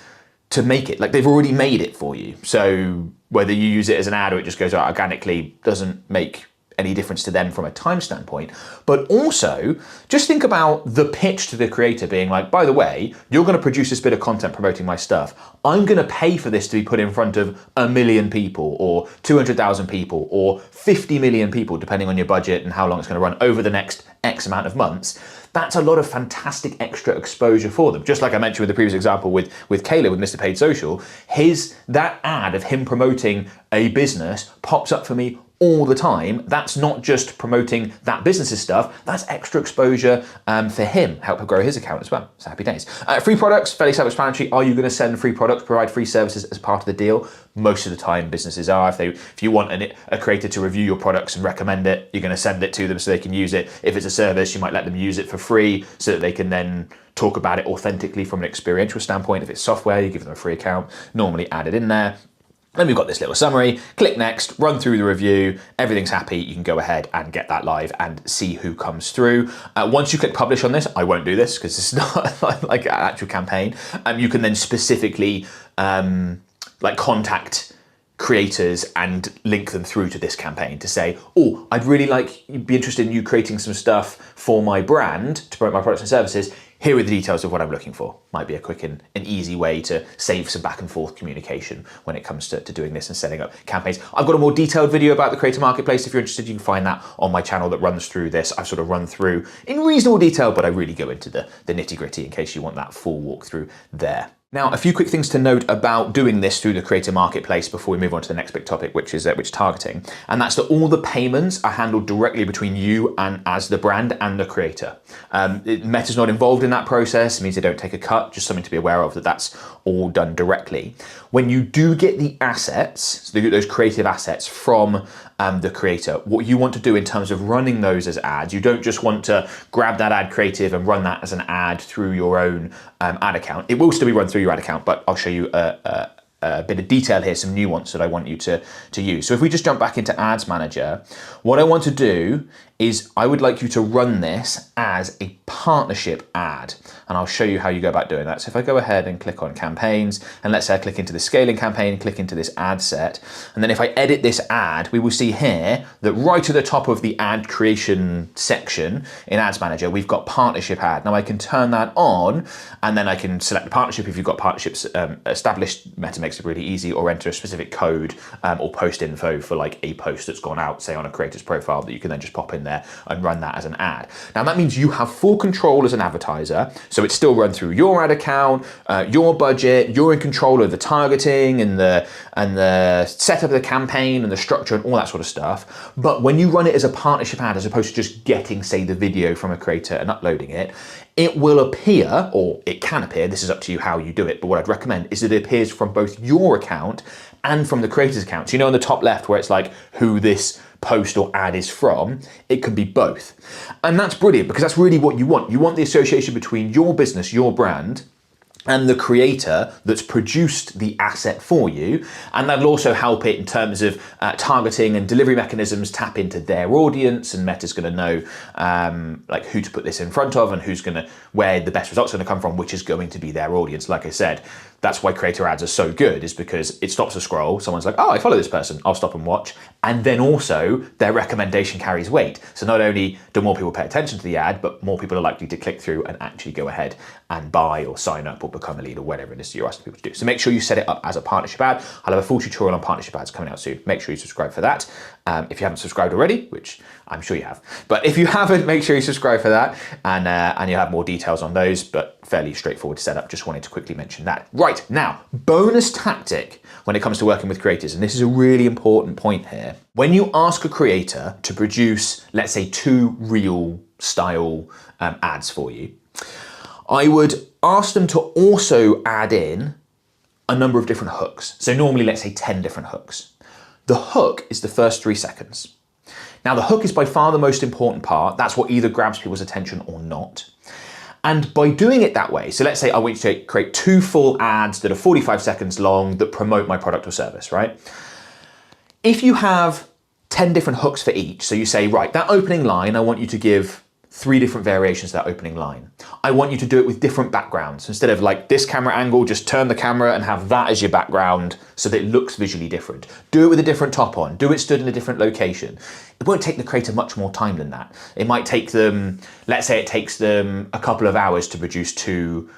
to make it. Like, they've already made it for you. So whether you use it as an ad or it just goes out organically doesn't make any difference to them from a time standpoint. But also, just think about the pitch to the creator being like, by the way, you're going to produce this bit of content promoting my stuff. I'm going to pay for this to be put in front of 1 million people or 200,000 people or 50 million people, depending on your budget and how long it's going to run over the next X amount of months. That's a lot of fantastic extra exposure for them. Just like I mentioned with the previous example with Caleb, with Mr. Paid Social, that ad of him promoting a business pops up for me all the time. That's not just promoting that business's stuff, that's extra exposure for him, help grow his account as well. So happy days. Free products, fairly self-explanatory. Are you going to send free products, provide free services as part of the deal? Most of the time businesses are. If you want a creator to review your products and recommend it, you're going to send it to them so they can use it. If it's a service, you might let them use it for free so that they can then talk about it authentically from an experiential standpoint. If it's software, you give them a free account, normally add it in there. Then we've got this little summary, click next, run through the review, everything's happy, you can go ahead and get that live and see who comes through. Once you click publish on this, I won't do this because it's not like an actual campaign, you can then specifically contact creators and link them through to this campaign to say, oh, I'd really be interested in you creating some stuff for my brand to promote my products and services. Here are the details of what I'm looking for. Might be a quick and an easy way to save some back and forth communication when it comes to doing this and setting up campaigns. I've got a more detailed video about the Creator Marketplace. If you're interested, you can find that on my channel that runs through this. I've sort of run through in reasonable detail, but I really go into the nitty gritty in case you want that full walkthrough there. Now, a few quick things to note about doing this through the Creator Marketplace before we move on to the next big topic, which is targeting. And that's that all the payments are handled directly between you and as the brand and the creator. Meta's not involved in that process. It means they don't take a cut, just something to be aware of, that's all done directly. When you do get the assets, so those creative assets from the creator, what you want to do in terms of running those as ads, you don't just want to grab that ad creative and run that as an ad through your own ad account. It will still be run through your ad account, but I'll show you a bit of detail here, some nuance that I want you to use. So if we just jump back into Ads Manager, what I want to do is I would like you to run this as a partnership ad. And I'll show you how you go about doing that. So if I go ahead and click on campaigns, and let's say I click into the scaling campaign, click into this ad set, and then if I edit this ad, we will see here that right at the top of the ad creation section in Ads Manager, we've got partnership ad. Now I can turn that on, and then I can select the partnership if you've got partnerships established. Meta makes it really easy, or enter a specific code or post info for like a post that's gone out, say on a creator's profile, that you can then just pop in there and run that as an ad. Now that means you have full control as an advertiser, so it's still run through your ad account, your budget, you're in control of the targeting and the setup of the campaign and the structure and all that sort of stuff. But when you run it as a partnership ad, as opposed to just getting, say, the video from a creator and uploading it, it will appear, or it can appear, this is up to you how you do it, but what I'd recommend is that it appears from both your account and from the creator's account. So you know on the top left where it's like who this post or ad is from, it can be both. And that's brilliant, because that's really what you want. You want the association between your business, your brand, and the creator that's produced the asset for you. And that'll also help it in terms of targeting and delivery mechanisms, tap into their audience, and Meta's gonna know like who to put this in front of and where the best results are gonna come from, which is going to be their audience. Like I said, that's why creator ads are so good, is because it stops a scroll. Someone's like, oh, I follow this person, I'll stop and watch. And then also their recommendation carries weight. So not only do more people pay attention to the ad, but more people are likely to click through and actually go ahead and buy or sign up or become a lead or whatever it is you're asking people to do. So make sure you set it up as a partnership ad. I'll have a full tutorial on partnership ads coming out soon. Make sure you subscribe for that. If you haven't subscribed already, which I'm sure you have, but if you haven't, make sure you subscribe for that, and you'll have more details on those, but fairly straightforward to set up. Just wanted to quickly mention that. Right, now, bonus tactic when it comes to working with creators, and this is a really important point here. When you ask a creator to produce, let's say, 2 reel style ads for you, I would ask them to also add in a number of different hooks. So normally, let's say 10 different hooks. The hook is the first 3 seconds. Now, the hook is by far the most important part. That's what either grabs people's attention or not. And by doing it that way, so let's say I want you to create 2 full ads that are 45 seconds long that promote my product or service, right? If you have 10 different hooks for each, so you say, right, that opening line, I want you to give 3 different variations of that opening line. I want you to do it with different backgrounds. Instead of like this camera angle, just turn the camera and have that as your background so that it looks visually different. Do it with a different top on. Do it stood in a different location. It won't take the creator much more time than that. It might take them, let's say it takes them a couple of hours to produce 2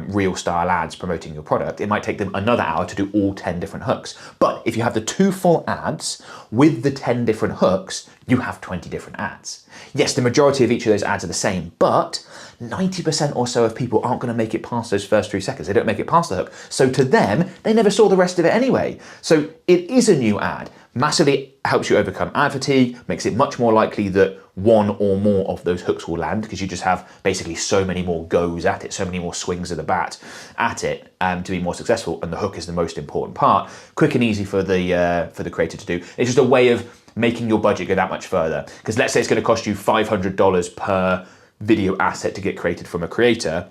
reel style ads promoting your product. It might take them another hour to do all 10 different hooks. But if you have the 2 full ads with the 10 different hooks, you have 20 different ads. Yes, the majority of each of those ads are the same, but 90% or so of people aren't going to make it past those first 3 seconds. They don't make it past the hook. So to them, they never saw the rest of it anyway. So it is a new ad. Massively helps you overcome ad fatigue, makes it much more likely that 1 or more of those hooks will land, because you just have basically so many more goes at it, so many more swings of the bat at it to be more successful. And the hook is the most important part. Quick and easy for the creator to do. It's just a way of making your budget go that much further. Because let's say it's going to cost you $500 per video asset to get created from a creator.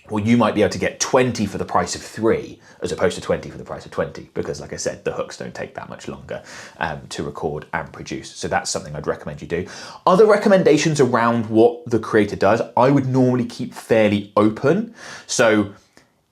Well, you might be able to get 20 for the price of 3, as opposed to 20 for the price of 20, because like I said, the hooks don't take that much longer to record and produce. So that's something I'd recommend you do. Other recommendations around what the creator does, I would normally keep fairly open. So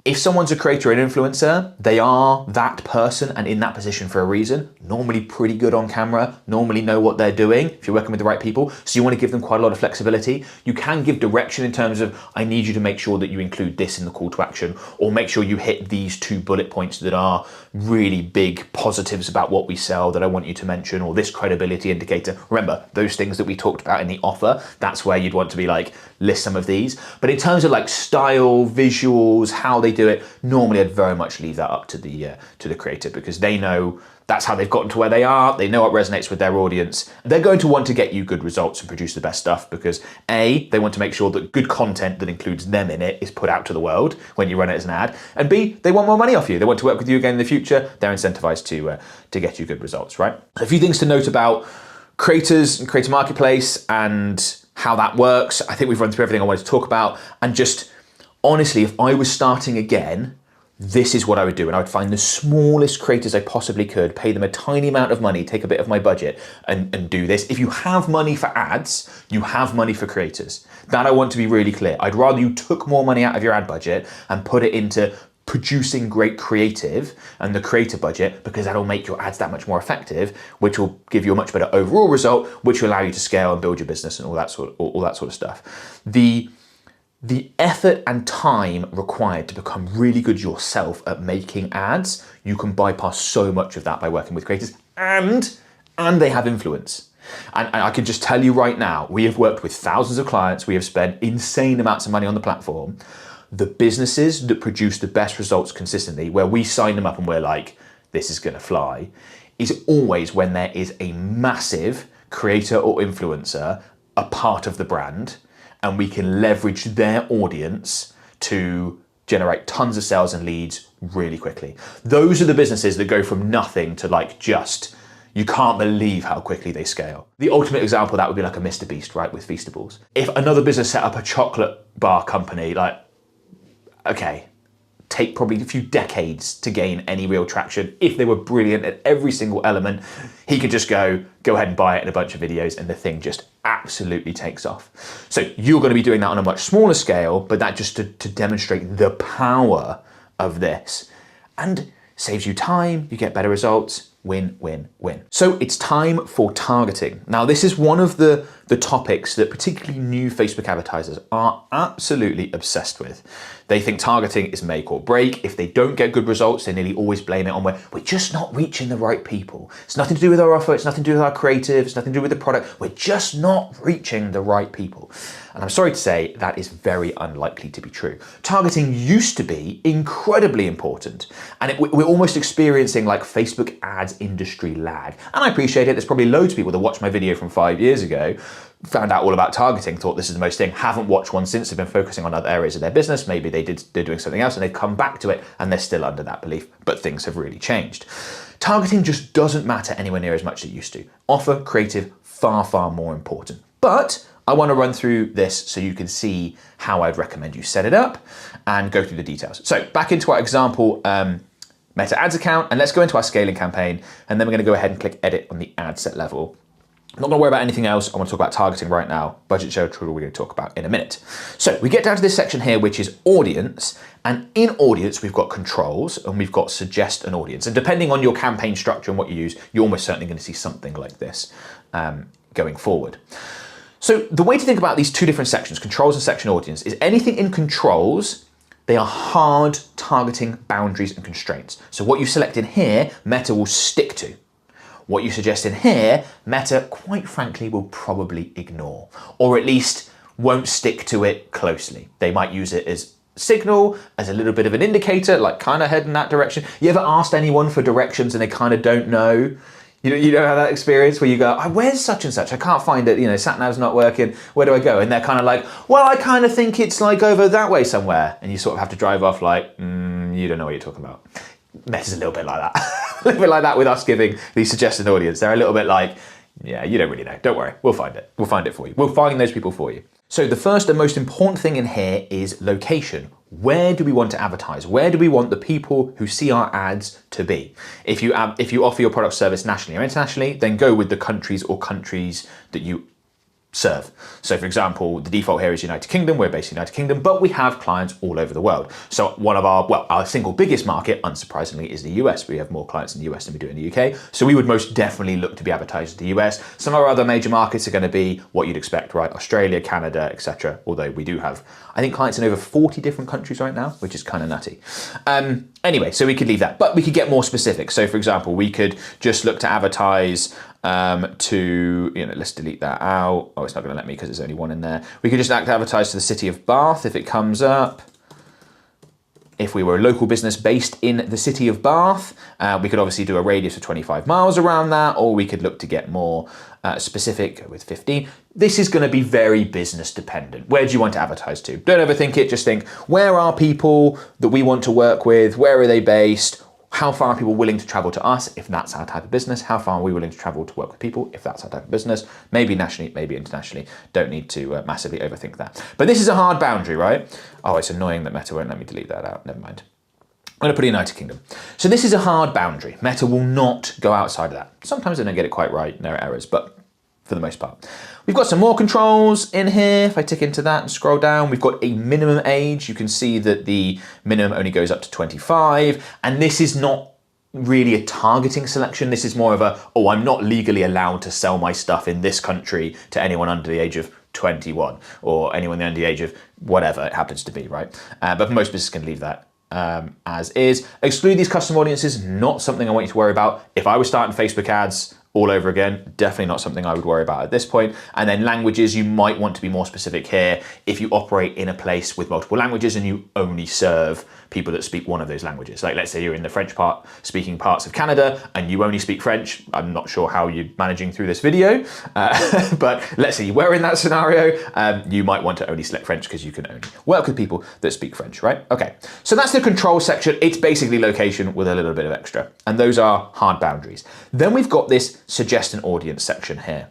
if someone's a creator and influencer, they are that person and in that position for a reason, normally pretty good on camera, normally know what they're doing if you're working with the right people. So you want to give them quite a lot of flexibility. You can give direction in terms of, I need you to make sure that you include this in the call to action, or make sure you hit these 2 bullet points that are really big positives about what we sell that I want you to mention, or this credibility indicator. Remember, those things that we talked about in the offer, that's where you'd want to be like, list some of these. But in terms of like style, visuals, how they do it, normally I'd very much leave that up to the creator, because they know that's how they've gotten to where they are. They know what resonates with their audience. They're going to want to get you good results and produce the best stuff, because A, they want to make sure that good content that includes them in it is put out to the world when you run it as an ad, and B, they want more money off you. They want to work with you again in the future. They're incentivized to get you good results, right? So a few things to note about creators and Creator Marketplace and how that works. I think we've run through everything I wanted to talk about. And just honestly, if I was starting again, this is what I would do. And I would find the smallest creators I possibly could, pay them a tiny amount of money, take a bit of my budget and do this. If you have money for ads, you have money for creators. That I want to be really clear. I'd rather you took more money out of your ad budget and put it into producing great creative and the creator budget, because that'll make your ads that much more effective, which will give you a much better overall result, which will allow you to scale and build your business and all that sort of stuff. The effort and time required to become really good yourself at making ads, you can bypass so much of that by working with creators, and they have influence. And I can just tell you right now, we have worked with thousands of clients, we have spent insane amounts of money on the platform. The businesses that produce the best results consistently, where we sign them up and we're like, this is gonna fly, is always when there is a massive creator or influencer a part of the brand, and we can leverage their audience to generate tons of sales and leads really quickly. Those are the businesses that go from nothing to like just, you can't believe how quickly they scale. The ultimate example of that would be like a Mr. Beast, right, with Feastables. If another business set up a chocolate bar company, like, okay, take probably a few decades to gain any real traction. If they were brilliant at every single element, he could just go ahead and buy it in a bunch of videos and the thing just absolutely takes off. So you're going to be doing that on a much smaller scale, but that just to demonstrate the power of this, and saves you time, you get better results, win, win, win. So it's time for targeting. Now this is one of the topics that particularly new Facebook advertisers are absolutely obsessed with. They think targeting is make or break. If they don't get good results, they nearly always blame it on we're just not reaching the right people. It's nothing to do with our offer, it's nothing to do with our creative, it's nothing to do with the product. We're just not reaching the right people. And I'm sorry to say that is very unlikely to be true. Targeting used to be incredibly important, and we're almost experiencing like Facebook ads industry lag. And I appreciate it. There's probably loads of people that watched my video from 5 years ago, found out all about targeting, thought this is the most thing, haven't watched one since, they've been focusing on other areas of their business, maybe they're doing something else and they've come back to it and they're still under that belief, but things have really changed. Targeting just doesn't matter anywhere near as much as it used to. Offer, creative, far, far more important. But I want to run through this so you can see how I'd recommend you set it up and go through the details. So back into our example Meta Ads account, and let's go into our scaling campaign, and then we're going to go ahead and click edit on the ad set level. I'm not going to worry about anything else. I want to talk about targeting right now. Budget share tool we're going to talk about in a minute. So we get down to this section here, which is audience. And in audience, we've got controls and we've got suggest an audience. And depending on your campaign structure and what you use, you're almost certainly going to see something like this going forward. So the way to think about these two different sections, controls and section audience, is anything in controls, they are hard targeting boundaries and constraints. So what you select in here, Meta will stick to. What you suggest in here, Meta, quite frankly, will probably ignore, or at least won't stick to it closely. They might use it as signal, as a little bit of an indicator, like kind of head in that direction. You ever asked anyone for directions and they kind of don't know? You know how that experience where you go, where's such and such? I can't find it, sat nav's not working, where do I go? And they're kind of like, well, I kind of think it's like over that way somewhere. And you sort of have to drive off like, you don't know what you're talking about. Meta's a little bit like that. A little bit like that with us giving the suggested audience. They're a little bit like, yeah, you don't really know. Don't worry, we'll find it. We'll find it for you. We'll find those people for you. So the first and most important thing in here is location. Where do we want to advertise? Where do we want the people who see our ads to be? If you offer your product service nationally or internationally, then go with the countries that you serve. So for example, the default here is United Kingdom, we're based in United Kingdom, but we have clients all over the world. So one of our single biggest market, unsurprisingly, is the US. We have more clients in the US than we do in the UK. So we would most definitely look to be advertised in the US. Some of our other major markets are going to be what you'd expect, right? Australia, Canada, etc. Although we do have, I think, clients in over 40 different countries right now, which is kind of nutty. Anyway, so we could leave that, but we could get more specific. So for example, we could just look to advertise let's delete that out. Oh, it's not going to let me because there's only one in there. We could just advertise to the city of Bath if it comes up. If we were a local business based in the city of Bath, we could obviously do a radius of 25 miles around that, or we could look to get more specific with 15. This is going to be very business dependent. Where do you want to advertise to? Don't overthink it. Just think, where are people that we want to work with? Where are they based? How far are people willing to travel to us if that's our type of business? How far are we willing to travel to work with people if that's our type of business? Maybe nationally, maybe internationally. Don't need to massively overthink that. But this is a hard boundary, right? Oh, it's annoying that Meta won't let me delete that out. Never mind. I'm going to put United Kingdom. So this is a hard boundary. Meta will not go outside of that. Sometimes they don't get it quite right, there are errors, but for the most part. We've got some more controls in here. If I tick into that and scroll down, we've got a minimum age. You can see that the minimum only goes up to 25, and this is not really a targeting selection. This is more of a, oh, I'm not legally allowed to sell my stuff in this country to anyone under the age of 21 or anyone under the age of whatever it happens to be, right? But most businesses can leave that as is. Exclude these custom audiences, not something I want you to worry about. If I was starting Facebook ads all over again, definitely not something I would worry about at this point. And then languages, you might want to be more specific here. If you operate in a place with multiple languages and you only serve people that speak one of those languages, like let's say you're in the French speaking parts of Canada and you only speak French. I'm not sure how you're managing through this video, but let's say you were in that scenario, you might want to only select French because you can only work with people that speak French, right? Okay, so that's the control section. It's basically location with a little bit of extra, and those are hard boundaries. Then we've got this suggest an audience section here.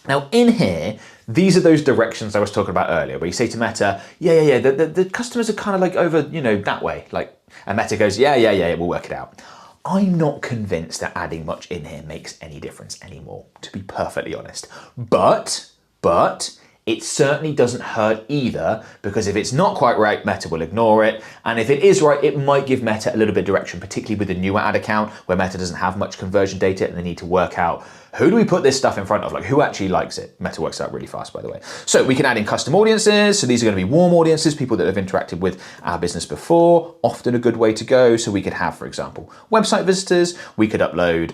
Now in here, these are those directions I was talking about earlier, where you say to Meta, the customers are kind of like over, that way. And Meta goes, yeah, we'll work it out. I'm not convinced that adding much in here makes any difference anymore, to be perfectly honest. But it certainly doesn't hurt either, because if it's not quite right, Meta will ignore it. And if it is right, it might give Meta a little bit of direction, particularly with the newer ad account where Meta doesn't have much conversion data and they need to work out, who do we put this stuff in front of? Like, who actually likes it? Meta works out really fast, by the way. So we can add in custom audiences. So these are going to be warm audiences, people that have interacted with our business before, often a good way to go. So we could have, for example, website visitors. We could upload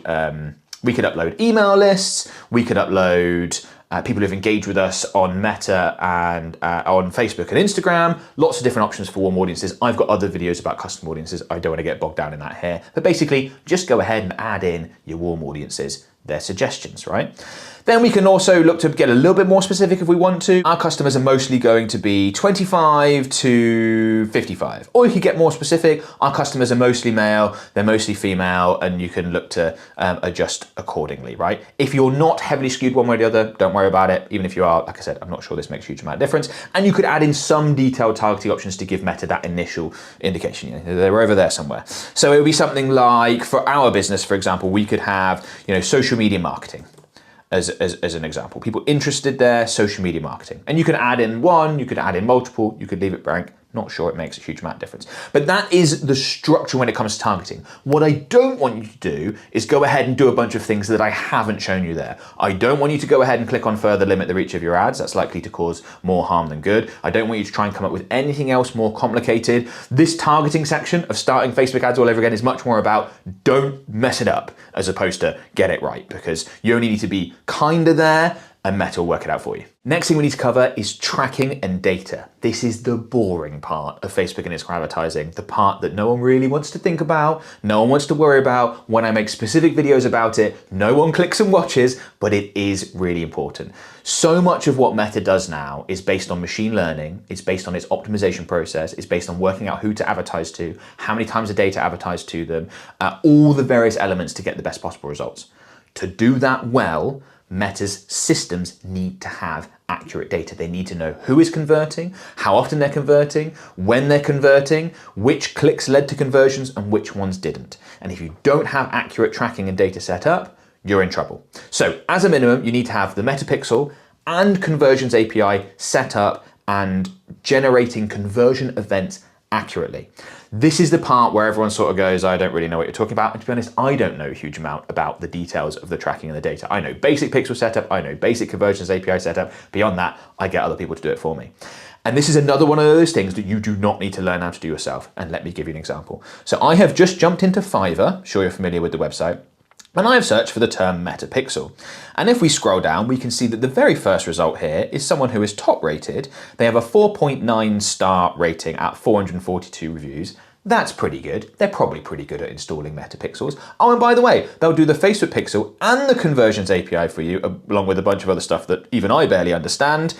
email lists. We could upload people who've engaged with us on Meta and on Facebook and Instagram. Lots of different options for warm audiences. I've got other videos about custom audiences. I don't want to get bogged down in that here. But basically, just go ahead and add in your warm audiences, their suggestions, right? Then we can also look to get a little bit more specific if we want to. Our customers are mostly going to be 25 to 55. Or you could get more specific. Our customers are mostly male, they're mostly female, and you can look to adjust accordingly, right? If you're not heavily skewed one way or the other, don't worry about it. Even if you are, like I said, I'm not sure this makes a huge amount of difference. And you could add in some detailed targeting options to give Meta that initial indication. They're over there somewhere. So it would be something like, for our business, for example, we could have, social media marketing. As an example, people interested there, social media marketing. And you can add in one, you could add in multiple, you could leave it blank. Not sure it makes a huge amount of difference. But that is the structure when it comes to targeting. What I don't want you to do is go ahead and do a bunch of things that I haven't shown you there. I don't want you to go ahead and click on further limit the reach of your ads. That's likely to cause more harm than good. I don't want you to try and come up with anything else more complicated. This targeting section of starting Facebook ads all over again is much more about don't mess it up as opposed to get it right, because you only need to be kinda there and Meta will work it out for you. Next thing we need to cover is tracking and data. This is the boring part of Facebook and Instagram advertising, the part that no one really wants to think about, no one wants to worry about. When I make specific videos about it, no one clicks and watches, but it is really important. So much of what Meta does now is based on machine learning, it's based on its optimization process, it's based on working out who to advertise to, how many times a day to advertise to them, all the various elements to get the best possible results. To do that well, Meta's systems need to have accurate data. They need to know who is converting, how often they're converting, when they're converting, which clicks led to conversions and which ones didn't. And if you don't have accurate tracking and data set up, you're in trouble. So as a minimum, you need to have the Metapixel and Conversions API set up and generating conversion events accurately. This is the part where everyone sort of goes, I don't really know what you're talking about. And to be honest, I don't know a huge amount about the details of the tracking and the data. I know basic pixel setup, I know basic Conversions API setup. Beyond that, I get other people to do it for me. And this is another one of those things that you do not need to learn how to do yourself. And let me give you an example. So I have just jumped into Fiverr, I'm sure you're familiar with the website, and I have searched for the term Metapixel. And if we scroll down, we can see that the very first result here is someone who is top rated. They have a 4.9 star rating at 442 reviews. That's pretty good. They're probably pretty good at installing Metapixels. Oh, and by the way, they'll do the Facebook Pixel and the Conversions API for you, along with a bunch of other stuff that even I barely understand.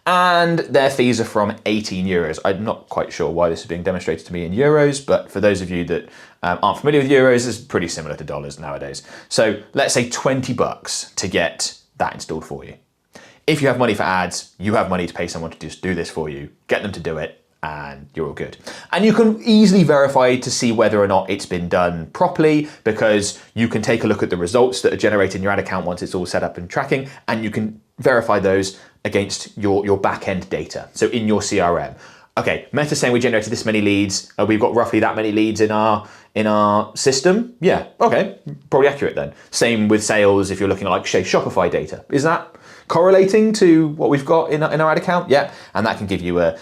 And their fees are from 18 euros. I'm not quite sure why this is being demonstrated to me in euros, but for those of you that aren't familiar with euros, it's pretty similar to dollars nowadays. So let's say 20 bucks to get that installed for you. If you have money for ads, you have money to pay someone to just do this for you, get them to do it, and you're all good. And you can easily verify to see whether or not it's been done properly, because you can take a look at the results that are generated in your ad account once it's all set up and tracking, and you can verify those against your back-end data. So in your CRM. Okay, Meta's saying we generated this many leads. We've got roughly that many leads in our system. Yeah, okay, probably accurate then. Same with sales if you're looking at like say Shopify data. Is that correlating to what we've got in our ad account? Yeah, and that can give you a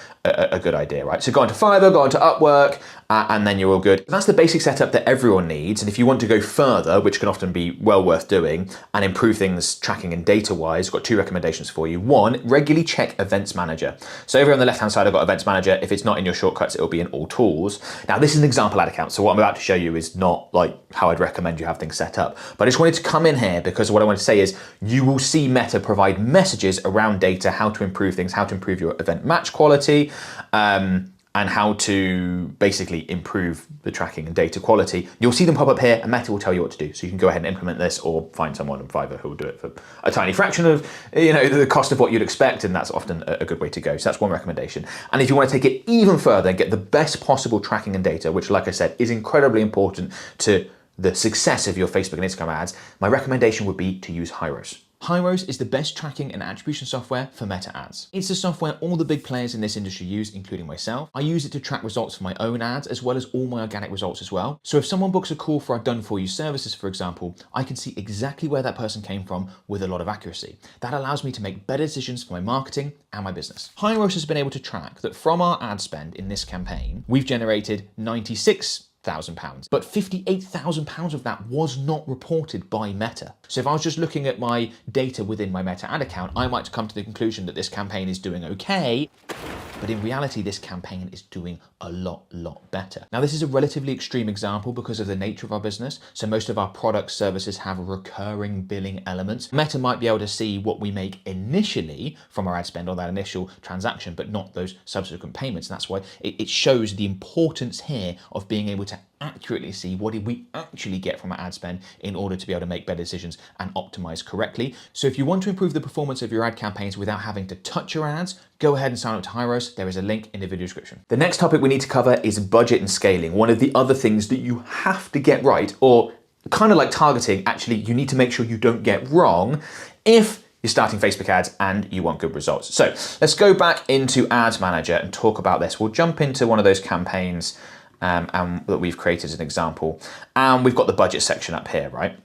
good idea, right? So go on to Fiverr, go on to Upwork, and then you're all good. That's the basic setup that everyone needs. And if you want to go further, which can often be well worth doing, and improve things tracking and data-wise, I've got 2 recommendations for you. 1, regularly check Events Manager. So over on the left-hand side, I've got Events Manager. If it's not in your shortcuts, it'll be in all tools. Now, this is an example ad account. So what I'm about to show you is not like how I'd recommend you have things set up. But I just wanted to come in here because what I want to say is you will see Meta provide messages around data, how to improve things, how to improve your event match quality, and how to basically improve the tracking and data quality. You'll see them pop up here, and Meta will tell you what to do. So you can go ahead and implement this, or find someone on Fiverr who will do it for a tiny fraction of the cost of what you'd expect, and that's often a good way to go. So that's one recommendation. And if you want to take it even further and get the best possible tracking and data, which like I said, is incredibly important to the success of your Facebook and Instagram ads, my recommendation would be to use Hyros. Hyros is the best tracking and attribution software for Meta ads. It's the software all the big players in this industry use, including myself. I use it to track results for my own ads, as well as all my organic results as well. So if someone books a call for our done-for-you services, for example, I can see exactly where that person came from with a lot of accuracy. That allows me to make better decisions for my marketing and my business. Hyros has been able to track that from our ad spend in this campaign, we've generated £96,000, but £58,000 of that was not reported by Meta. So if I was just looking at my data within my Meta ad account, I might come to the conclusion that this campaign is doing okay, but in reality, this campaign is doing a lot better. Now, this is a relatively extreme example because of the nature of our business. So most of our products, services have recurring billing elements. Meta might be able to see what we make initially from our ad spend on that initial transaction, but not those subsequent payments. And that's why it shows the importance here of being able to accurately see what did we actually get from our ad spend in order to be able to make better decisions and optimize correctly. So if you want to improve the performance of your ad campaigns without having to touch your ads, go ahead and sign up to Hyros. There is a link in the video description. The next topic we need to cover is budget and scaling. One of the other things that you have to get right, or kind of like targeting, actually, you need to make sure you don't get wrong if you're starting Facebook ads and you want good results. So let's go back into Ads Manager and talk about this. We'll jump into one of those campaigns and that we've created as an example. And we've got the budget section up here, right?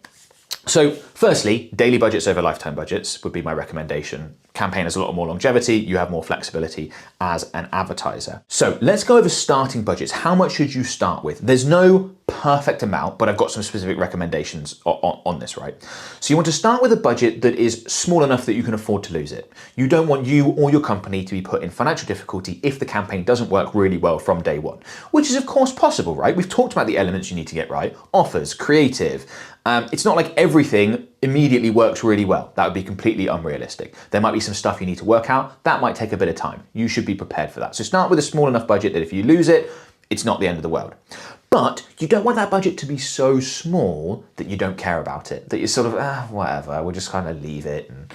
So firstly, daily budgets over lifetime budgets would be my recommendation. Campaign has a lot more longevity, you have more flexibility as an advertiser. So let's go over starting budgets. How much should you start with? There's no perfect amount, but I've got some specific recommendations on this, right? So you want to start with a budget that is small enough that you can afford to lose it. You don't want you or your company to be put in financial difficulty if the campaign doesn't work really well from day one, which is of course possible, right? We've talked about the elements you need to get right: offers, creative. It's not like everything immediately works really well. That would be completely unrealistic. There might be some stuff you need to work out. That might take a bit of time. You should be prepared for that. So start with a small enough budget that if you lose it, it's not the end of the world. But you don't want that budget to be so small that you don't care about it, that you're sort of, whatever, we'll just kind of leave it and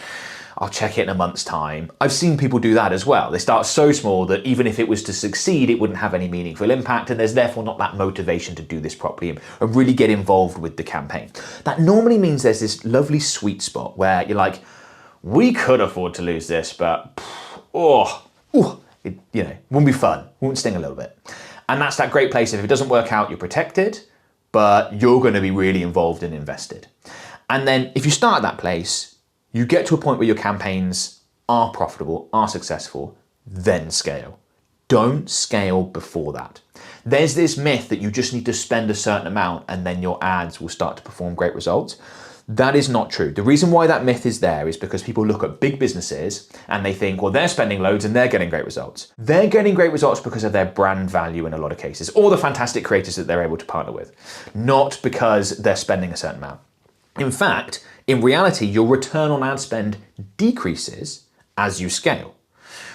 I'll check it in a month's time. I've seen people do that as well. They start so small that even if it was to succeed, it wouldn't have any meaningful impact, and there's therefore not that motivation to do this properly and really get involved with the campaign. That normally means there's this lovely sweet spot where you're like, we could afford to lose this, but it wouldn't be fun, wouldn't sting a little bit. And that's that great place. If it doesn't work out, you're protected, but you're going to be really involved and invested. And then if you start at that place, you get to a point where your campaigns are profitable, are successful, then scale. Don't scale before that. There's this myth that you just need to spend a certain amount and then your ads will start to perform great results. That is not true. The reason why that myth is there is because people look at big businesses and they think, well, they're spending loads and they're getting great results. They're getting great results because of their brand value in a lot of cases, or the fantastic creators that they're able to partner with, not because they're spending a certain amount. In fact, in reality, your return on ad spend decreases as you scale.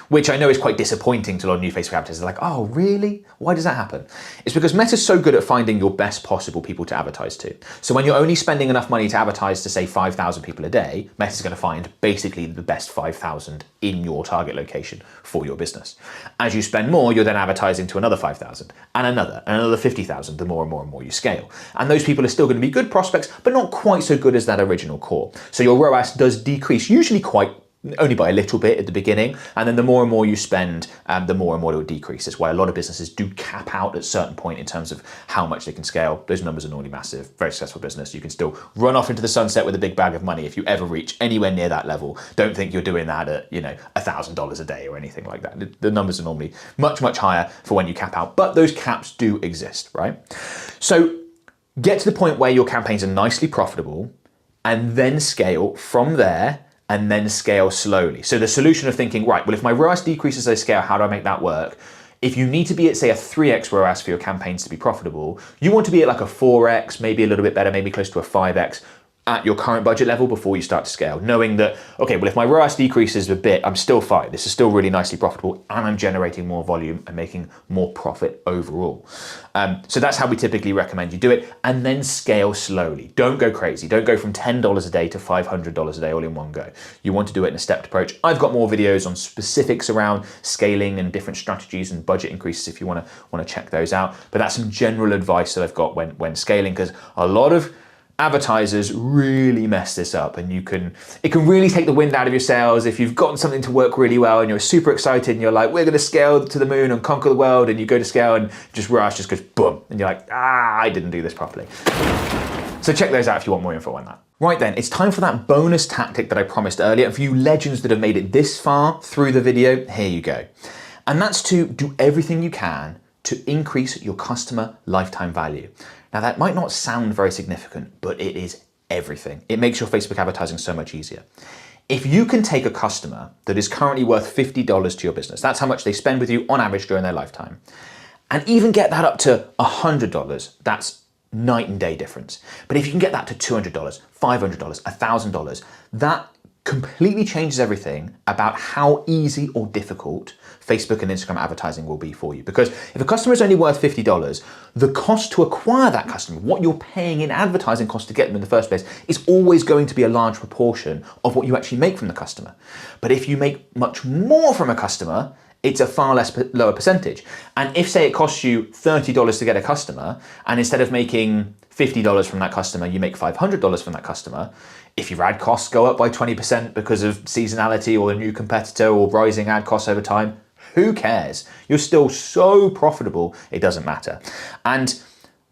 which I know is quite disappointing to a lot of new Facebook advertisers. They're like, oh, really? Why does that happen? It's because Meta's so good at finding your best possible people to advertise to. So when you're only spending enough money to advertise to, say, 5,000 people a day, Meta's going to find basically the best 5,000 in your target location for your business. As you spend more, you're then advertising to another 5,000 and another 50,000, the more and more and more you scale. And those people are still going to be good prospects, but not quite so good as that original core. So your ROAS does decrease, usually quite only by a little bit at the beginning, and then the more and more you spend, the more and more it will decrease. That's why a lot of businesses do cap out at a certain point in terms of how much they can scale. Those numbers are normally massive. Very successful business. You can still run off into the sunset with a big bag of money if you ever reach anywhere near that level. Don't think you're doing that at, $1,000 a day or anything like that. The numbers are normally much, much higher for when you cap out, but those caps do exist, right? So get to the point where your campaigns are nicely profitable and then scale from there, and then scale slowly. So the solution of thinking, right, well, if my ROAS decreases as I scale, how do I make that work? If you need to be at, say, a 3x ROAS for your campaigns to be profitable, you want to be at like a 4x, maybe a little bit better, maybe close to a 5x at your current budget level before you start to scale, knowing that, okay, well, if my ROAS decreases a bit, I'm still fine. This is still really nicely profitable and I'm generating more volume and making more profit overall. So that's how we typically recommend you do it, and then scale slowly. Don't go crazy. Don't go from $10 a day to $500 a day all in one go. You want to do it in a stepped approach. I've got more videos on specifics around scaling and different strategies and budget increases if you want to check those out. But that's some general advice that I've got when scaling, because a lot of advertisers really mess this up, and it can really take the wind out of your sails if you've gotten something to work really well and you're super excited and you're like, we're going to scale to the moon and conquer the world, and you go to scale and ROAS just goes boom, and you're like, I didn't do this properly. So check those out if you want more info on that. Right then, it's time for that bonus tactic that I promised earlier. And for you legends that have made it this far through the video, here you go. And that's to do everything you can to increase your customer lifetime value. Now that might not sound very significant, but it is everything. It makes your Facebook advertising so much easier. If you can take a customer that is currently worth $50 to your business, that's how much they spend with you on average during their lifetime, and even get that up to $100, that's night and day difference. But if you can get that to $200, $500, $1,000, that completely changes everything about how easy or difficult Facebook and Instagram advertising will be for you. Because if a customer is only worth $50, the cost to acquire that customer, what you're paying in advertising costs to get them in the first place, is always going to be a large proportion of what you actually make from the customer. But if you make much more from a customer, it's a far lower percentage. And if, say, it costs you $30 to get a customer, and instead of making $50 from that customer, you make $500 from that customer, if your ad costs go up by 20% because of seasonality or a new competitor or rising ad costs over time, who cares? You're still so profitable, it doesn't matter. And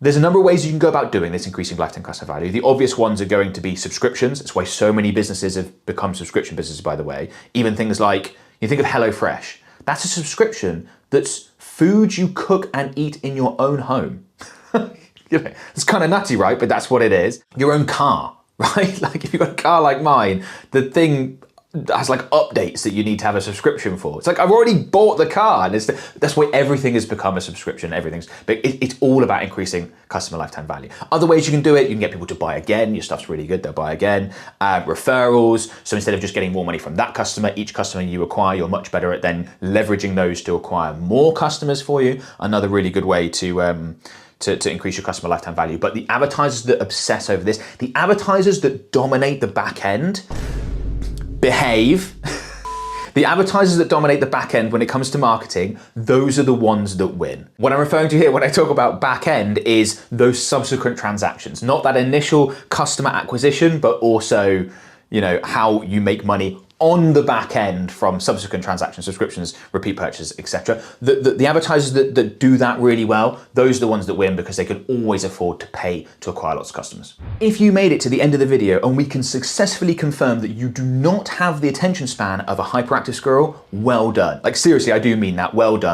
there's a number of ways you can go about doing this, increasing lifetime customer value. The obvious ones are going to be subscriptions. That's why so many businesses have become subscription businesses, by the way. Even things like, you think of HelloFresh. That's a subscription that's food you cook and eat in your own home. It's kind of nutty, right? But that's what it is. Your own car, right? Like if you've got a car like mine, the thing has like updates that you need to have a subscription for. It's like, I've already bought the car, and that's why everything has become a subscription. But it's all about increasing customer lifetime value. Other ways you can do it, you can get people to buy again. Your stuff's really good, they'll buy again. Referrals, so instead of just getting more money from that customer, each customer you acquire, you're much better at then leveraging those to acquire more customers for you. Another really good way to increase your customer lifetime value. But the advertisers that obsess over this, the advertisers that dominate the back end, behave. The advertisers that dominate the back end when it comes to marketing, those are the ones that win. What I'm referring to here when I talk about back end is those subsequent transactions, not that initial customer acquisition, but also, how you make money on the back end from subsequent transactions, subscriptions, repeat purchases, etc. The advertisers that do that really well, those are the ones that win because they can always afford to pay to acquire lots of customers. If you made it to the end of the video and we can successfully confirm that you do not have the attention span of a hyperactive squirrel, well done. Like seriously, I do mean that, well done.